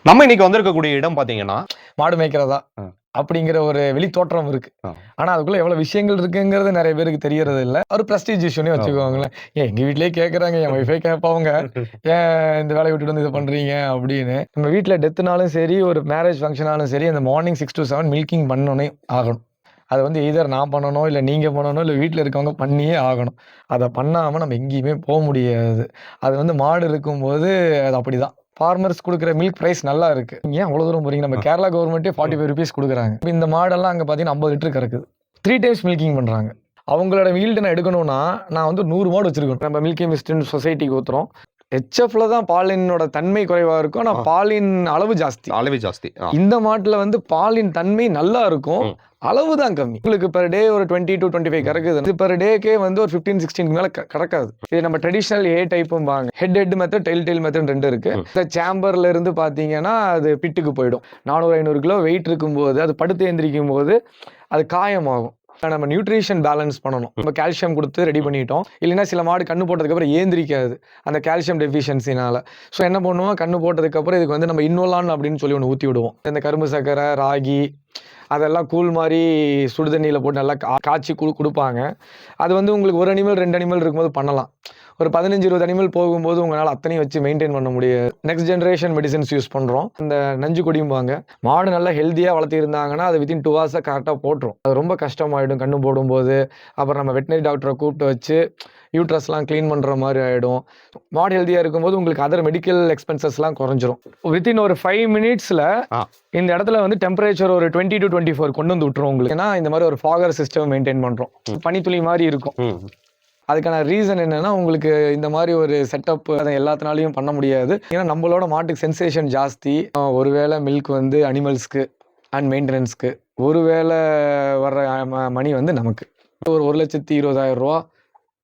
நம்ம இன்னைக்கு வந்திருக்கக்கூடிய இடம் பாத்தீங்கன்னா, மாடு மேய்க்கிறதா அப்படிங்கிற ஒரு வெளி தோற்றம் இருக்கு. ஆனா அதுக்குள்ள எவ்வளவு விஷயங்கள் இருக்குங்கிறது நிறைய பேருக்கு தெரியறது இல்ல. ஒரு பிரஸ்டீஜ் இஷ்யூனே வச்சுக்கோங்களேன். எங்க வீட்லயே கேக்குறாங்க, என் ஒய்ஃபே கேட்பாங்க. ஏன் இந்த வேலைய விட்டுட்டு வந்து இத பண்றீங்க அப்படின்னு. நம்ம வீட்ல டெத்னாலும் சரி, ஒரு மேரேஜ் ஃபங்ஷனாலும் சரி, அந்த மார்னிங் 6 to 7 மில்கிங் பண்ணனே ஆகணும். அது வந்து எய்தர் நான் பண்ணணும், இல்ல நீங்க பண்ணணும், இல்ல வீட்ல இருக்கவங்க பண்ணியே ஆகணும். அத பண்ணாம நம்ம எங்கேயுமே முடியாது. அது வந்து மாடு இருக்கும்போது அது அப்படிதான். ஃபார்மர்ஸ் குடுக்குற மில்க் பிரைஸ் நல்லா இருக்கு. ஏன் அவ்வளவு தூரம் போறீங்க? நம்ம கேரளா கவர்மெண்ட்டே ₹45 குடுக்குறாங்க. இந்த மாடெல்லாம் அங்க பார்த்தீங்கன்னா 50 லிட்டர் கறக்குது. 3 டைம்ஸ் மில்கிங் பண்றாங்க. அவங்களோட ஈல்டு நான் எடுக்கணும்னா, நான் வந்து 100 மாடு வச்சிருக்கணும். நம்ம மில்கி மிஸ்ட்ன்னு சொசைட்டிக்கு ஊத்துறோம். HFல தான் பாலினோட தன்மை குறைவா இருக்கும். ஆனா பாலின் அளவு ஜாஸ்தி. அளவே ஜாஸ்தி. இந்த மாட்டுல வந்து பாலின் தன்மை நல்லா இருக்கும். அளவு தான் கம்மி. உங்களுக்கு பெர் டே ஒரு 20 to 25 கறக்குது. பெர் டேக்கே வந்து ஒரு 15, 16 மேல கறக்காது. இது நம்ம ட்ரெடிஷனல் ஏ டைப்பும்பாங்க. ஹெட் மெத்தட், டெயில் மெத்தட் 2 இருக்கு. இந்த சேம்பர்ல இருந்து பாத்தீங்கன்னா அது பிட்டுக்கு போயிடும். 400, 500 கிலோ வெயிட் இருக்கும்போது அது படுத்து எந்திரிக்கும் போது அது காயமாகும். நம்ம நியூட்ரிஷன் பேலன்ஸ் பண்ணணும். நம்ம கால்சியம் கொடுத்து ரெடி பண்ணிட்டோம். இல்லைன்னா சில மாடு கண்ணு போட்டதுக்கு அப்புறம் ஏந்திரிக்காது அந்த கால்சியம் டெஃபிஷியன்சினால. ஸோ என்ன பண்ணுவோம், கண்ணு போட்டதுக்கு அப்புறம் இதுக்கு வந்து நம்ம இன்னோலான் அப்படின்னு சொல்லி ஒன்று ஊற்றி விடுவோம். இந்த கரும்பு சக்கரை, ராகி அதெல்லாம் கூழ் மாதிரி சுடுதண்ணியில் போட்டு நல்லா காய்ச்சி கொடுப்பாங்க. அது வந்து உங்களுக்கு ஒரு அனிமல் 2 அனிமல் இருக்கும்போது பண்ணலாம். ஒரு 15, 20 அனிமல் போகும்போது உங்களால் அத்தனையும் வச்சு மெயின்டைன் பண்ண முடியாது. நெக்ஸ்ட் ஜென்ரேஷன் மெடிசன்ஸ் யூஸ் பண்ணுறோம். இந்த நஞ்சு கொடியும்பாங்க. மாடு நல்லா ஹெல்த்தியாக வளர்த்திருந்தாங்கன்னா அது வித்தின் 2 ஹவர்ஸாக கரெக்டாக போட்டுரும். அது ரொம்ப கஷ்டமாயிடும் கண்ணு போடும்போது. அப்புறம் நம்ம வெட்டினரி டாக்டரை கூப்பிட்டு வச்சு யூட்ரஸ்லாம் க்ளீன் பண்ணுற மாதிரி ஆகிடும். மாடு ஹெல்த்தியாக இருக்கும்போது உங்களுக்கு அதர் மெடிக்கல் எக்ஸ்பென்சஸ்லாம் குறைஞ்சிரும். வித்தின் ஒரு 5 மினிட்ஸில் இந்த இடத்துல வந்து டெம்பரேச்சர் ஒரு 20 to 24 கொண்டு வந்து விட்டுரும் உங்களுக்கு. ஏன்னா இந்த மாதிரி ஒரு ஃபாகர் சிஸ்டம் மெயின்டைன் பண்ணுறோம். பனித்துளி மாதிரி இருக்கும். அதுக்கான ரீசன் என்னன்னா, உங்களுக்கு இந்த மாதிரி ஒரு செட்டப் அதை எல்லாத்தினாலையும் பண்ண முடியாது. ஏன்னா நம்மளோட மாட்டுக்கு சென்சேஷன் ஜாஸ்தி. ஒருவேளை மில்க் வந்து அனிமல்ஸ்க்கு அண்ட் மெயின்டெனன்ஸ்க்கு, ஒருவேளை வர்ற மணி வந்து நமக்கு ஒரு 1,20,000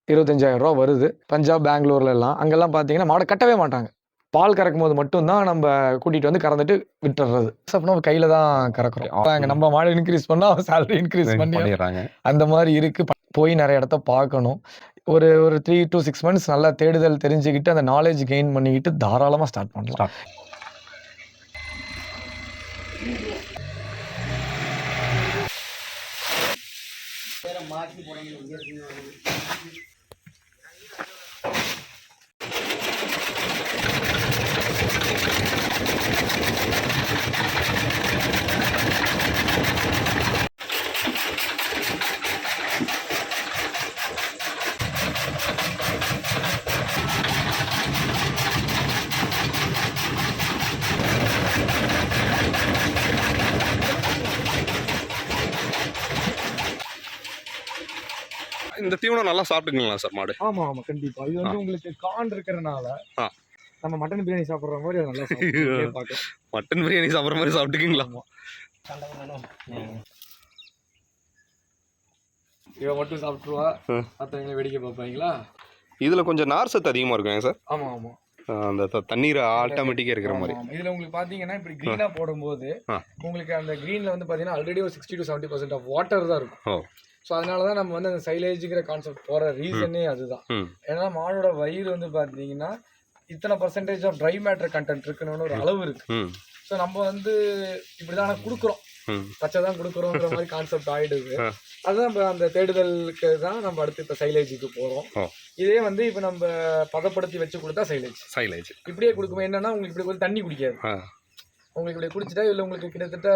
25,000 வருது. பஞ்சாப், பெங்களூர்ல எல்லாம் அங்கெல்லாம் பார்த்தீங்கன்னா மாடை கட்டவே மாட்டாங்க. பால் கறக்கும் போது மட்டும்தான் நம்ம கூட்டிட்டு வந்து கறந்துட்டு விட்டுறது. அப்படின்னா கையில தான் கறக்குறோம். நம்ம மாடு இன்க்ரீஸ் பண்ணா சேலரி இன்க்ரீஸ் பண்ணிடுறாங்க. அந்த மாதிரி இருக்கு. போய் நிறைய இடத்த பார்க்கணும். ஒரு 3 to 6 மந்த்ஸ் நல்லா தேடுதல் தெரிஞ்சுக்கிட்டு அந்த நாலேஜ் கெயின் பண்ணிக்கிட்டு தாராளமா ஸ்டார்ட் பண்ணலாம். இந்த தீவனம் நல்லா சாப்பிட்டுங்களா சார் மாடு? ஆமா ஆமா கண்டிப்பா. இது வந்து உங்களுக்கு கான் இருக்கிறனால நம்ம மட்டன் பிரியாணி சாப்பிடுற மாதிரி நல்லா சாப்பிடுறோம். மட்டன் பிரியாணி சாப்பிடுற மாதிரி சாப்பிட்டுக்கீங்களா? இவ மட்டும் சாப்பிட்டுருவா, மற்றவங்களை வேடிக்கை பார்ப்பாங்களா? இதுல கொஞ்சம் நார் சத்து அதிகமா இருக்குங்க சார். ஆமா ஆமா. அந்த தண்ணீர் ஆட்டோமேட்டிக்கா இருக்கிற மாதிரி. இதுல உங்களுக்கு பாத்தீங்கன்னா இப்படி கிரீனா போடும்போது உங்களுக்கு அந்த கிரீன்ல வந்து பாத்தீங்கன்னா ஆல்ரெடி ஒரு 60 to 70% ஆஃப் வாட்டர் தான் இருக்கும். ஸோ அதனால தான் நம்ம வந்து அந்த சைலேஜுங்கிற கான்செப்ட் போகிற ரீசனே அதுதான். ஏன்னா மாடோட வயிறு வந்து பார்த்தீங்கன்னா இத்தனை percentage of dry matter content இருக்குன்னு ஒரு அளவு இருக்கு. ஸோ நம்ம வந்து இப்படிதான் கொடுக்குறோம், பச்சை தான் கொடுக்குறோங்கிற மாதிரி கான்செப்ட் ஆயிடுது. அதுதான் நம்ம அந்த தேடுதலுக்கு தான் நம்ம அடுத்து இப்போ சைலேஜுக்கு போகிறோம். இதே வந்து இப்போ நம்ம பதப்படுத்தி வச்சு கொடுத்தா சைலேஜ் இப்படியே கொடுக்கும்போது என்னன்னா உங்களுக்கு இப்படி கொஞ்சம் தண்ணி குடிக்காது. உங்களுக்கு இப்படி குடிச்சிட்டா இல்லை உங்களுக்கு கிட்டத்தட்ட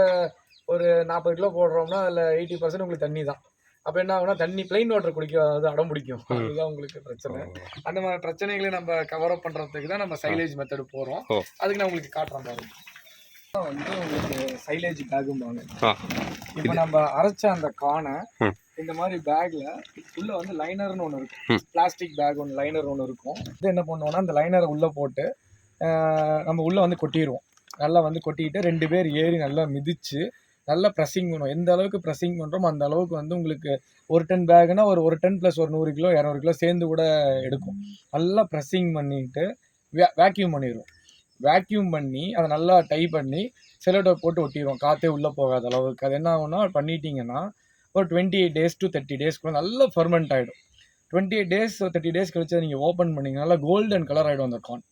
ஒரு 40 கிலோ போடுறோம்னா அதில் 80% உங்களுக்கு தண்ணி தான். அப்போ என்ன ஆகுனா தண்ணி பிளைன் வாட்டர் குடிக்காது, அடம் பிடிக்கும். அதுதான் உங்களுக்கு பிரச்சனை. அந்த மாதிரி பிரச்சனைகளை நம்ம கவர் அப் பண்ணுறதுக்கு தான் நம்ம சைலேஜ் மெத்தட் போகிறோம். அதுக்கு நான் உங்களுக்கு காட்டுறேன் பாருங்க. வந்து உங்களுக்கு சைலேஜ் பேகும்பாங்க. இப்போ நம்ம அரைச்ச அந்த கானை இந்த மாதிரி பேக்ல உள்ள வந்து லைனர்னு ஒன்று இருக்கும். பிளாஸ்டிக் பேக் ஒன்று லைனர் ஒன்று இருக்கும். இது என்ன பண்ணுவோம்னா அந்த லைனரை உள்ள போட்டு நம்ம உள்ள வந்து கொட்டிடுவோம். நல்லா வந்து கொட்டிக்கிட்டு 2 பேர் ஏறி நல்லா மிதிச்சு நல்லா ப்ரெஸ்ஸிங் பண்ணுவோம். எந்த அளவுக்கு ப்ரெஸ்ஸிங் பண்ணுறோமோ அந்த அளவுக்கு வந்து உங்களுக்கு ஒரு 10 பேக்னா ஒரு 10 + ஒரு 100 கிலோ 200 கிலோ சேர்ந்து கூட எடுக்கும். நல்லா ப்ரெஸ்ஸிங் பண்ணிட்டு வேக்யூம் பண்ணிடுவோம். வேக்யூம் பண்ணி அதை நல்லா டை பண்ணி செலோடோ போட்டு ஒட்டிடுவோம், காற்றே உள்ளே போகாத அளவுக்கு. அது என்ன ஆகும்னா பண்ணிட்டீங்கன்னா ஒரு 28 days to 30 days கூட நல்லா ஃபெர்மெண்ட் ஆகிடும். 28 days 30 days கழிச்சு நீங்கள் ஓப்பன் பண்ணிங்கன்னா நல்லா கோல்டன் கலர் ஆகிடும் அந்த கார்ன்.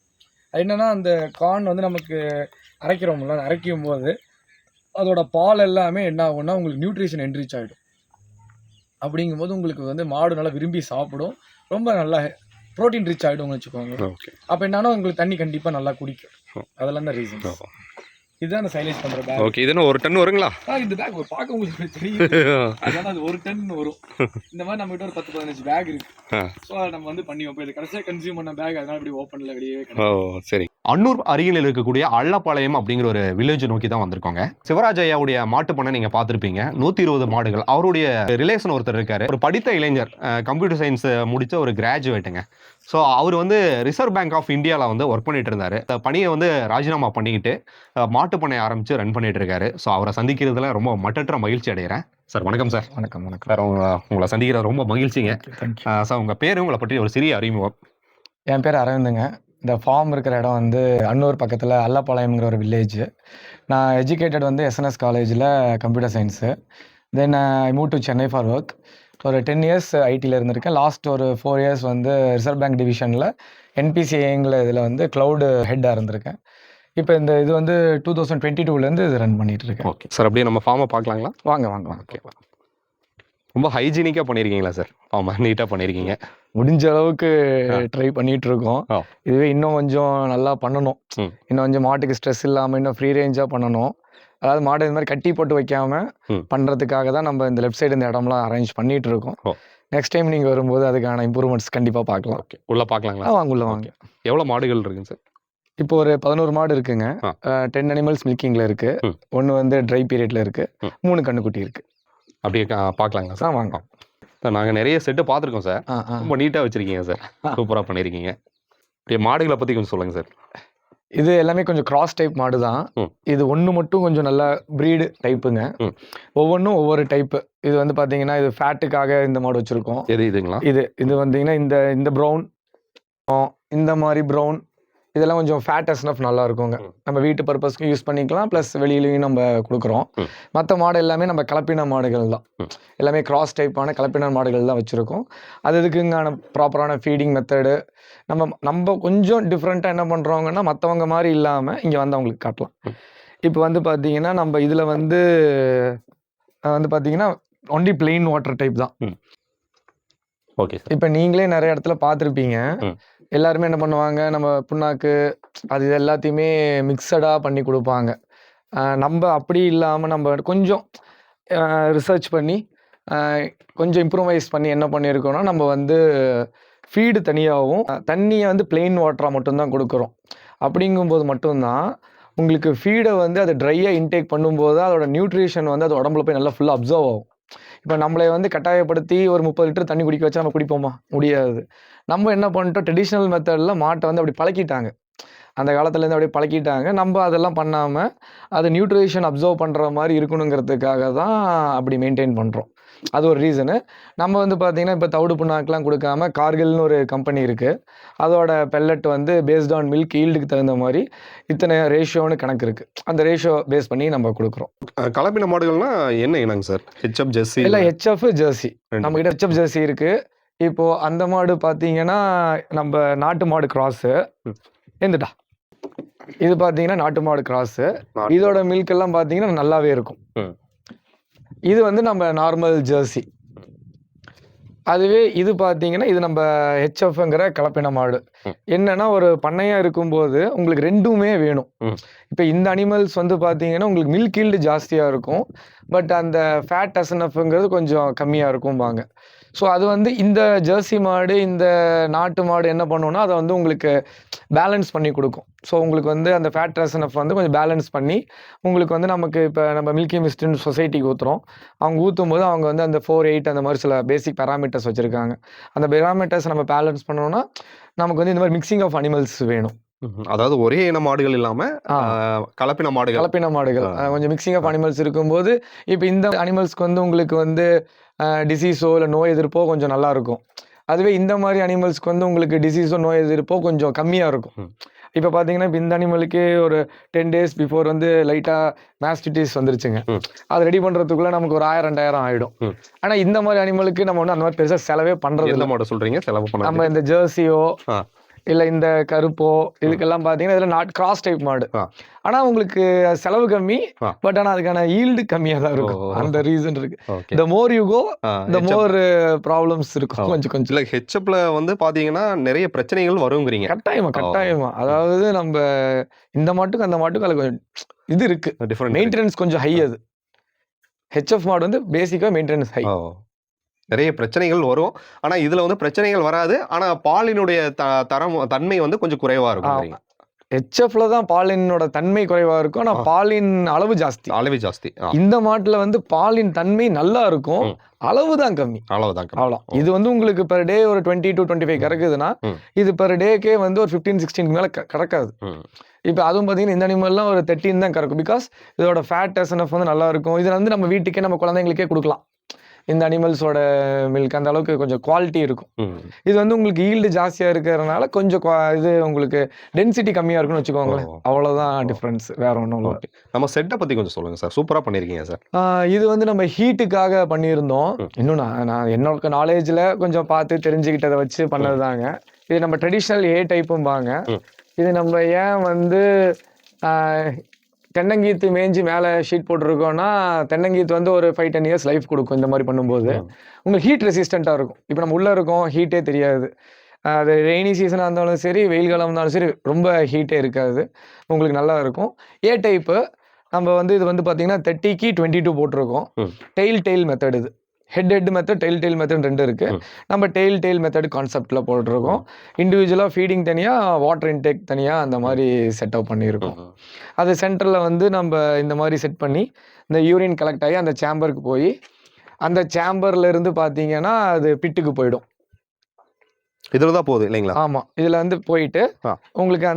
அது என்னன்னா அந்த கார்ன் வந்து நமக்கு அரைக்கிறோம்ல, அரைக்கும் போது அதோட பால் எல்லாமே என்ன ஆகும்னா உங்களுக்கு நியூட்ரிஷன் என்ரிச் ஆகிடும். அப்படிங்கும்போது உங்களுக்கு வந்து மாடு நல்லா விரும்பி சாப்பிடும், ரொம்ப நல்லா ப்ரோட்டீன் ரிச் ஆகிடும்னு வச்சுக்கோங்க. ஓகே. அப்போ என்னன்னா உங்களுக்கு தண்ணி கண்டிப்பாக நல்லா குடிக்கும். அதெல்லாம் தான் ரீசன். இதுதான் அந்த சைலேஜ் பண்ணுற பேக். ஓகே. இது என்ன 1 டன் வருங்களா? இந்த பேக் பார்க்க உங்களுக்கு தெரியும். அதனால அது 1 டன் வரும். இந்த மாதிரி நம்ம கிட்ட ஒரு 10-15 பேக் இருக்கு. ஸோ அதை நம்ம வந்து பண்ணி வைப்போம். இது கடைசியாக கன்சியூம் பண்ண பேக், அதனால இப்படி ஓப்பனில் வெளியே. சரி. அன்னூர் அருகில் இருக்கக்கூடிய அள்ளப்பாளையம் அப்படிங்கிற ஒரு வில்லேஜ் நோக்கி தான் வந்திருக்கோங்க. சிவராஜ் ஐயாவுடைய மாட்டு பண்ணை நீங்க பார்த்திருப்பீங்க. 120 மாடுகள். அவருடைய ரிலேஷன் ஒருத்தர் இருக்காரு, ஒரு படித்த இளைஞர், கம்ப்யூட்டர் சயின்ஸ் முடிச்ச ஒரு கிராஜுவேட்டுங்க. ஸோ அவர் வந்து ரிசர்வ் பேங்க் ஆஃப் இந்தியாவில் வந்து ஒர்க் பண்ணிட்டு இருந்தாரு. பணியை வந்து ராஜினாமா பண்ணிக்கிட்டு மாட்டு பண்ணை ஆரம்பிச்சு ரன் பண்ணிட்டு இருக்காரு. ஸோ அவரை சந்திக்கிறதுல ரொம்ப மட்டற்ற மகிழ்ச்சி அடைகிறேன். சார் வணக்கம் சார். வணக்கம். வணக்கம் சார். உங்களை சந்திக்கிறது ரொம்ப மகிழ்ச்சிங்க. சார் உங்க பேரு, உங்களை பற்றி ஒரு சிறிய அறிமுகம். என் பேர் அரவிந்துங்க. இந்த ஃபார்ம் இருக்கிற இடம் வந்து அன்னூர் பக்கத்தில் அள்ளப்பாளையம்ங்கிற ஒரு வில்லேஜ். நான் எஜுகேட்டட் வந்து எஸ்என்எஸ் காலேஜில் computer science. Then I move to Chennai for work. ஒரு 10 இயர்ஸ் ஐடியில் இருந்திருக்கேன். லாஸ்ட் ஒரு 4 இயர்ஸ் வந்து ரிசர்வ் பேங்க் டிவிஷனில் என்பிசிஐங்கிற இதில் வந்து க்ளவுடு ஹெட்டாக இருந்திருக்கேன். இப்போ இந்த இது வந்து 2022லேருந்து இது ரன் பண்ணிட்டு இருக்கேன். Okay sir. அப்படியே நம்ம ஃபார்மை பார்க்கலாங்களா? வாங்க வாங்க வாங்க. ஓகே. ரொம்ப ஹைஜீனிக்காக பண்ணியிருக்கீங்களா சார்? ஆமாம், நீட்டாக பண்ணியிருக்கீங்க. முடிஞ்ச அளவுக்கு ட்ரை பண்ணிட்டு இருக்கோம். இதுவே இன்னும் கொஞ்சம் நல்லா பண்ணணும். இன்னும் கொஞ்சம் மாட்டுக்கு ஸ்ட்ரெஸ் இல்லாமல் இன்னும் ஃப்ரீ ரேஞ்சாக பண்ணணும். அதாவது மாடு இந்த மாதிரி கட்டி போட்டு வைக்காம பண்ணுறதுக்காக தான் நம்ம இந்த லெஃப்ட் சைடு இந்த இடம்லாம் அரேஞ்ச் பண்ணிட்டு இருக்கோம். நெக்ஸ்ட் டைம் நீங்கள் வரும்போது அதுக்கான இம்ப்ரூவ்மெண்ட்ஸ் கண்டிப்பாக பார்க்கலாம். ஓகே. உள்ள பார்க்கலாங்களா? வாங்க உள்ள வாங்க. எவ்வளோ மாடுகள் இருக்குங்க சார்? இப்போ ஒரு 11 மாடு இருக்குங்க. 10 அனிமல்ஸ் மில்கிங்கில் இருக்கு. 1 வந்து ட்ரை பீரியட்ல இருக்கு. 3 கண்ணுக்குட்டி இருக்கு. அப்படியே பார்க்கலாங்களா சார்? வாங்க. சார் நாங்கள் நிறைய செட்டு பார்த்துருக்கோம் சார். ரொம்ப நீட்டாக வச்சுருக்கீங்க சார். சூப்பராக பண்ணியிருக்கீங்க. அப்படியே மாடுகளை பற்றி கொஞ்சம் சொல்லுங்கள் சார். இது எல்லாமே கொஞ்சம் கிராஸ் டைப் மாடு தான். இது ஒன்று மட்டும் கொஞ்சம் நல்லா ப்ரீடு டைப்புங்க. ஒவ்வொன்றும் ஒவ்வொரு டைப்பு. இது வந்து பார்த்தீங்கன்னா இது ஃபேட்டுக்காக இந்த மாடு வச்சுருக்கோம். இதுங்களா? இது வந்தீங்கன்னா இந்த ப்ரௌன், இந்த மாதிரி ப்ரௌன், இதெல்லாம் கொஞ்சம் ஃபேட் ஸ்னஃப் நல்லா இருக்குங்க. நம்ம வீட்டு பர்பஸ்க்கும் யூஸ் பண்ணிக்கலாம், ப்ளஸ் வெளியிலையும் நம்ம கொடுக்குறோம். மற்ற மாடு எல்லாமே நம்ம கலப்பின மாடுகள் தான். எல்லாமே கிராஸ் டைப்பான கலப்பின மாடுகள் தான் வச்சுருக்கோம். அதுக்குங்கான ப்ராப்பரான ஃபீடிங் மெத்தடு நம்ம கொஞ்சம் டிஃப்ரெண்ட்டாக என்ன பண்ணுறோங்கன்னா, மற்றவங்க மாதிரி இல்லாமல் இங்கே வந்து அவங்களுக்கு காட்டலாம். இப்போ வந்து பார்த்தீங்கன்னா நம்ம இதில் வந்து பார்த்தீங்கன்னா ஒன்லி பிளெயின் வாட்டர் டைப் தான். ஓகே. இப்போ நீங்களே நிறைய இடத்துல பார்த்துருப்பீங்க. எல்லாருமே என்ன பண்ணுவாங்க, நம்ம புண்ணாக்கு அது எல்லாத்தையுமே மிக்சடாக பண்ணி கொடுப்பாங்க. நம்ம அப்படி இல்லாமல் நம்ம கொஞ்சம் ரிசர்ச் பண்ணி கொஞ்சம் இம்ப்ரூவைஸ் பண்ணி என்ன பண்ணியிருக்கோன்னா, நம்ம வந்து ஃபீடு தனியாகவும் தண்ணியை வந்து பிளெயின் வாட்டராக மட்டும்தான் கொடுக்குறோம். அப்படிங்கும்போது மட்டும்தான் உங்களுக்கு ஃபீடை வந்து அது ட்ரையாக இன்டேக் பண்ணும்போது அதோட நியூட்ரிஷன் வந்து அது உடம்புல போய் நல்லா ஃபுல்லாக அப்சர்வ் ஆகும். இப்போ நம்மளை வந்து கட்டாயப்படுத்தி ஒரு 30 லிட்டர் தண்ணி குடிக்க வச்சா நம்ம குடிப்போமா? முடியாது. நம்ம என்ன பண்ணிட்டோம், ட்ரெடிஷ்னல் மெத்தடில் மாட்டை வந்து அப்படி பழக்கிட்டாங்க. அந்த காலத்துலேருந்து அப்படியே பழக்கிட்டாங்க. நம்ம அதெல்லாம் பண்ணாமல் அது நியூட்ரிஷன் அப்சர்வ் பண்ணுற மாதிரி இருக்கணுங்கிறதுக்காக தான் அப்படி மெயின்டைன் பண்ணுறோம். அது ஒரு ரீசனு. நம்ம வந்து பார்த்திங்கன்னா இப்போ தவிடு புண்ணாக்கெலாம் கொடுக்காம கார்கில்னு ஒரு கம்பெனி இருக்குது. அதோட பெல்லட் வந்து பேஸ்ட் ஆன் மில்க் ஈல்டுக்கு தகுந்த மாதிரி இத்தனை ரேஷியோன்னு கணக்கு இருக்குது. அந்த ரேஷியோ பேஸ் பண்ணி நம்ம கொடுக்குறோம். கலப்பின மாடுகள்னா என்ன இனங்க சார்? HF Jersey? இல்லை, ஹெச்எஃப் ஜெர்சி. நம்மகிட்ட ஹெச்எஃப் ஜெர்சி இருக்குது. இப்போது அந்த மாடு பார்த்தீங்கன்னா நம்ம நாட்டு மாடு கிராஸு இருந்துட்டா. இது பார்த்தீங்கன்னா நாட்டு மாடு கிராஸு. இதோட மில்க் எல்லாம் பார்த்தீங்கன்னா நல்லாவே இருக்கும். இது வந்து நம்ம நார்மல் ஜெர்சி. அதுவே இது பார்த்தீங்கன்னா இது நம்ம ஹெச்எஃப்ங்கிற கலப்பின மாடு. என்னன்னா ஒரு பண்ணையாக இருக்கும்போது உங்களுக்கு ரெண்டுமே வேணும். இப்போ இந்த அனிமல்ஸ் வந்து பார்த்தீங்கன்னா உங்களுக்கு மில்க் ஈல்டு ஜாஸ்தியாக இருக்கும், பட் அந்த ஃபேட் எஸ்என்எஃப்ங்கிறது கொஞ்சம் கம்மியாக இருக்கும்பாங்க. ஸோ அது வந்து இந்த ஜெர்சி மாடு இந்த நாட்டு மாடு என்ன பண்ணுன்னா அதை வந்து உங்களுக்கு பேலன்ஸ் பண்ணி கொடுக்கும். ஸோ உங்களுக்கு வந்து அந்த ஃபேட் எஸ்என்எஃப் வந்து கொஞ்சம் பேலன்ஸ் பண்ணி உங்களுக்கு வந்து நமக்கு இப்போ நம்ம மில்கி மிஸ்ட்னு சொசைட்டிக்கு ஊற்றுறோம். அவங்க ஊற்றும் போது அவங்க வந்து அந்த 4, 8 அந்த மாதிரி சில பேசிக் பேராமீட்டர்ஸ் வச்சுருக்காங்க. அந்த பேராமீட்டர்ஸ் நம்ம பேலன்ஸ் பண்ணோம்னா நமக்கு வந்து இந்த மாதிரி மிக்சிங் ஆஃப் அனிமல்ஸ் வேணும். அதாவது ஒரே இன மாடுகள் இல்லாமல் கலப்பின மாடுகள் கொஞ்சம் மிக்சிங் ஆஃப் அனிமல்ஸ் இருக்கும்போது இப்போ இந்த அனிமல்ஸ்க்கு வந்து உங்களுக்கு வந்து டிசீஸோ இல்லை நோய் எதிர்ப்போ கொஞ்சம் நல்லா இருக்கும். அதுவே இந்த மாதிரி அனிமல்ஸ்க்கு வந்து உங்களுக்கு டிசீஸோ நோய் எதிர்ப்போ கொஞ்சம் கம்மியாக இருக்கும். இப்போ பார்த்தீங்கன்னா இப்போ இந்த அனிமலுக்கு ஒரு 10 days பிஃபோர் வந்து லைட்டாக மாஸ்டிட்டிஸ் வந்துருச்சுங்க. அது ரெடி பண்ணுறதுக்குள்ளே நமக்கு ஒரு 1000-2000 ஆகிடும். ஆனால் இந்த மாதிரி அனிமலுக்கு நம்ம வந்து அந்த மாதிரி பெருசாக செலவே பண்ணுறது. எந்த மாடு சொல்கிறீங்க செலவு பண்ண? நம்ம இந்த ஜெர்சியோ இல்லை இந்த கருப்போ இதுக்கெல்லாம் பார்த்தீங்கன்னா இதில் கிராஸ் டைப் மாடு. ஆனால் உங்களுக்கு செலவு கம்மி, பட் ஆனால் அதுக்கான ஈல்டு கம்மியாக தான் இருக்கும். அந்த ரீசன் இருக்கு. இந்த மோர் யூ கோ இந்த மோர் ப்ராப்ளம்ஸ் இருக்கும் கொஞ்சம் கொஞ்சம். இல்லை ஹெச்எப்ல வந்து பார்த்தீங்கன்னா நிறைய பிரச்சனைகள் வருங்கிறீங்க. கட்டாயமா. அதாவது நம்ம இந்த மாட்டுக்கு அந்த மாட்டுக்கு அதில் கொஞ்சம் இது இருக்கு, மெயின்டெனன்ஸ் கொஞ்சம் ஹை. அது ஹெச்எஃப் மாடு வந்து பேசிக்காக மெயின்டெனன்ஸ் ஹை. நிறைய பிரச்சனைகள் வரும். ஆனா இதுல வந்து பிரச்சனைகள் வராது. ஆனா பாலினுடைய தன்மை வந்து கொஞ்சம் குறைவா இருக்கும். ஹெச்எஃப்ல தான் பாலினோட தன்மை குறைவா இருக்கும். ஆனா பாலின் அளவு ஜாஸ்தி. இந்த மாட்டுல வந்து பாலின் தன்மை நல்லா இருக்கும், அளவு தான் கம்மி. அவ்வளோ. இது வந்து உங்களுக்கு பெர் டே ஒரு 20 to 25 கறக்குதுன்னா இது பெர் டேக்கே வந்து ஒரு 15-16 மேல கறக்காது. இப்போ அதுவும் பார்த்தீங்கன்னா இந்த அனிமல்லாம் ஒரு 13 தான் கறக்கும். பிகாஸ் இதோட ஃபேட் எஸ்என்எஃப் வந்து நல்லா இருக்கும். இதில் வந்து நம்ம வீட்டுக்கே நம்ம குழந்தைங்களுக்கே கொடுக்கலாம். இந்த அனிமல்ஸோட மில்க் அந்த அளவுக்கு கொஞ்சம் குவாலிட்டி இருக்கும். இது வந்து உங்களுக்கு ஈல்டு ஜாஸ்தியாக இருக்கிறதுனால கொஞ்சம் இது உங்களுக்கு டென்சிட்டி கம்மியாக இருக்குன்னு வச்சுக்கோங்களேன். அவ்வளோதான் டிஃப்ரென்ஸ், வேற ஒன்றும் இல்லை. நம்ம செட்டை பற்றி கொஞ்சம் சொல்லுங்கள் சார். சூப்பராக பண்ணியிருக்கீங்க சார். இது வந்து நம்ம ஹீட்டுக்காக பண்ணியிருந்தோம். இன்னும் நான் என்னோட நாலேஜில் கொஞ்சம் பார்த்து தெரிஞ்சுக்கிட்டதை வச்சு பண்ணதுதாங்க. இது நம்ம ட்ரெடிஷ்னல் ஏ டைப்பும்பாங்க. இது நம்ம ஏன் வந்து தென்னங்கீத்து மேய்ஞ்சி மேலே ஷீட் போட்டிருக்கோன்னா, தென்னங்கீத்து வந்து ஒரு 5-10 இயர்ஸ் லைஃப் கொடுக்கும். இந்த மாதிரி பண்ணும்போது உங்களுக்கு ஹீட் ரெசிஸ்டண்ட்டாக இருக்கும். இப்போ நம்ம உள்ளே இருக்கோம், ஹீட்டே தெரியாது. அது ரெய்னி சீசனாக இருந்தாலும் சரி, வெயில் காலம் இருந்தாலும் சரி, ரொம்ப ஹீட்டே இருக்காது, உங்களுக்கு நல்லா இருக்கும். ஏ டைப்பு நம்ம வந்து இது வந்து பார்த்தீங்கன்னா 30க்கு 22 போட்டிருக்கோம். Tail method. இது ஹெட் மெத்தட், டெயில் மெத்தட் 2 இருக்கு. நம்ம டெயில் மெத்தட் கான்செப்டில் போட்டிருக்கோம். இண்டிவிஜுவலாக ஃபீடிங் தனியாக, வாட்டர் இன்டேக் தனியாக அந்த மாதிரி செட்டப் பண்ணியிருக்கோம். அது சென்டரில் வந்து நம்ம இந்த மாதிரி செட் பண்ணி இந்த யூரின் கலெக்ட் ஆகி அந்த சேம்பருக்கு போய் அந்த சேம்பர்ல இருந்து பார்த்தீங்கன்னா அது பிட்டுக்கு போயிடும். இதில் தான் போகுது இல்லைங்களா? ஆமாம், இதில் வந்து போயிட்டு உங்களுக்கு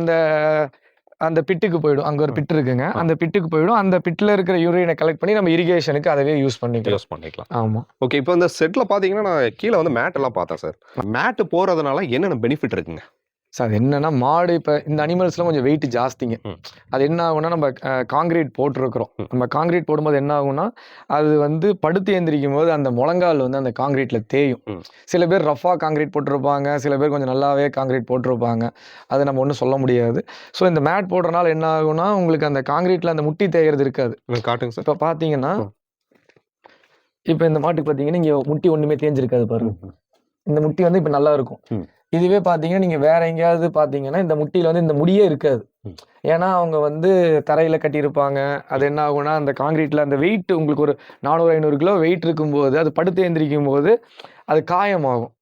அந்த பிட்டுக்கு போயிடும். அங்கே ஒரு பிட் இருக்குங்க, அந்த பிட்டுக்கு போயிடும். அந்த பிட்டில் இருக்கிற யூரினை கலெக்ட் பண்ணி நம்ம இரிகேஷனுக்கு அதவே யூஸ் பண்ணிக்கலாம். ஆமாம். ஓகே, இப்போ இந்த செட்டில் பார்த்தீங்கன்னா நான் கீழே வந்து மேட் எல்லாம் பார்த்தேன் சார். மேட்டு போகிறதுனால என்னென்ன பெனிஃபிட் இருக்குங்க சார்? அது என்னன்னா, மாடு இப்போ இந்த அனிமல்ஸ்லாம் கொஞ்சம் வெயிட் ஜாஸ்திங்க. அது என்ன ஆகும்னா, நம்ம காங்கிரீட் போட்டிருக்கிறோம். நம்ம காங்கிரீட் போடும்போது என்ன ஆகும்னா, அது வந்து படுத்து எந்திரிக்கும் போது அந்த முழங்கால் வந்து அந்த காங்கிரீட்ல தேயும். சில பேர் ரஃபாக காங்கிரீட் போட்டிருப்பாங்க, சில பேர் கொஞ்சம் நல்லாவே காங்கிரீட் போட்டிருப்பாங்க. அது நம்ம ஒன்றும் சொல்ல முடியாது. ஸோ இந்த மேட் போடுறதுனால என்ன ஆகும்னா, உங்களுக்கு அந்த காங்கிரீட்ல அந்த முட்டி தேய்கிறது இருக்காது. காட்டுங்க சார். இப்போ பார்த்தீங்கன்னா, இப்போ இந்த மாட்டுக்கு பார்த்தீங்கன்னா இங்கே முட்டி ஒன்றுமே தேஞ்சிருக்காது பாருங்க. இந்த முட்டி வந்து இப்போ நல்லா இருக்கும். இதுவே பார்த்தீங்கன்னா நீங்கள் வேற எங்கேயாவது பார்த்தீங்கன்னா இந்த முட்டியில் வந்து இந்த முடியே இருக்காது. ஏன்னா அவங்க வந்து தரையில் கட்டியிருப்பாங்க. அது என்ன ஆகும்னா, அந்த காங்கிரீட்டில் அந்த வெயிட் உங்களுக்கு ஒரு 400-500 கிலோ வெயிட் இருக்கும்போது அது படுத்து எந்திரிக்கும் போது அது காயமாகும்.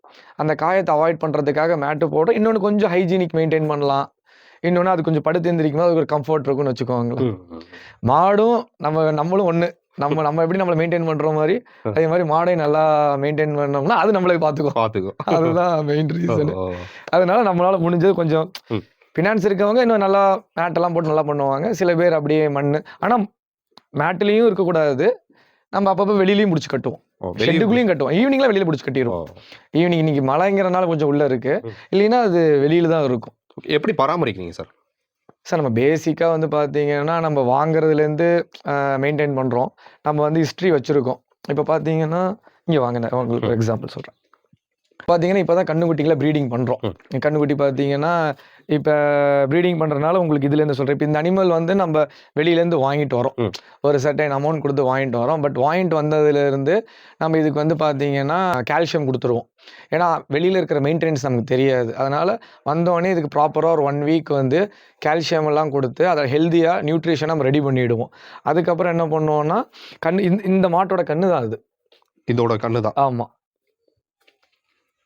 அந்த காயத்தை அவாய்ட் பண்ணுறதுக்காக மேட்டு போடும். இன்னொன்று கொஞ்சம் ஹைஜீனிக் மெயின்டைன் பண்ணலாம். இன்னொன்று அது கொஞ்சம் படுத்து எந்திரிக்கும் போது அதுக்கு ஒரு கம்ஃபர்ட் இருக்குன்னு வச்சுக்கோங்களேன். மாடும் நம்மளும் ஒன்று. நம்ம எப்படி நம்மளை மெயின்டைன் பண்ற மாதிரி அதே மாதிரி மாடை நல்லா மெயின்டைன் பண்ணோம்னா அது நம்மளுக்கு பார்த்துக்கும். அதுதான் மெயின் ரீசன். அதனால நம்மளால முடிஞ்சது கொஞ்சம் ஃபினான்ஸ் இருக்கவங்க இன்னும் நல்லா மேட்டெல்லாம் போட்டு நல்லா பண்ணுவாங்க. சில பேர் அப்படியே மண். ஆனால் மேட்லேயும் இருக்கக்கூடாது, நம்ம அப்பப்போ வெளியிலையும் பிடிச்சி கட்டுவோம். ஷெட்டுக்குள்ளேயும் கட்டுவோம். ஈவினிங்லாம் வெளியில் பிடிச்சி கட்டிடுவோம். ஈவினிங் இன்னைக்கு மழைங்கிறனால கொஞ்சம் உள்ள இருக்கு, இல்லைன்னா அது வெளியில தான் இருக்கும். எப்படி பராமரிக்கிறீங்க சார்? சார் நம்ம பேசிக்காக வந்து பார்த்தீங்கன்னா நம்ம வாங்குறதுலேருந்து மெயின்டைன் பண்ணுறோம். நம்ம வந்து ஹிஸ்ட்ரி வச்சுருக்கோம். இப்போ பார்த்தீங்கன்னா இங்கே வாங்க, நான் உங்களுக்கு ஒரு எக்ஸாம்பிள் சொல்கிறேன். பார்த்தீங்கன்னா இப்போ தான் கண்ணுக்குட்டிகளை ப்ரீடிங் பண்ணுறோம். கண்ணுக்குட்டி பார்த்தீங்கன்னா இப்போ ப்ரீடிங் பண்ணுறதுனால உங்களுக்கு இதுலேருந்து சொல்கிறேன். இப்போ இந்த அனிமல் வந்து நம்ம வெளியிலேருந்து வாங்கிட்டு வரோம், ஒரு சர்டைன் அமௌண்ட் கொடுத்து வாங்கிட்டு வரோம். பட் வாங்கிட்டு வந்ததுலேருந்து நம்ம இதுக்கு வந்து பார்த்தீங்கன்னா கால்சியம் கொடுத்துருவோம். ஏன்னா வெளியில் இருக்கிற மெயின்டெனன்ஸ் நமக்கு தெரியாது. அதனால் வந்தோடனே இதுக்கு ப்ராப்பராக ஒரு 1 வீக் வந்து கால்சியம் எல்லாம் கொடுத்து அதை ஹெல்த்தியாக நியூட்ரிஷனாக நம்ம ரெடி பண்ணிவிடுவோம். அதுக்கப்புறம் என்ன பண்ணுவோம்னா, இந்த மாட்டோட கண்ணு தான் அது. இதோட கண்ணு தான். ஆமாம்.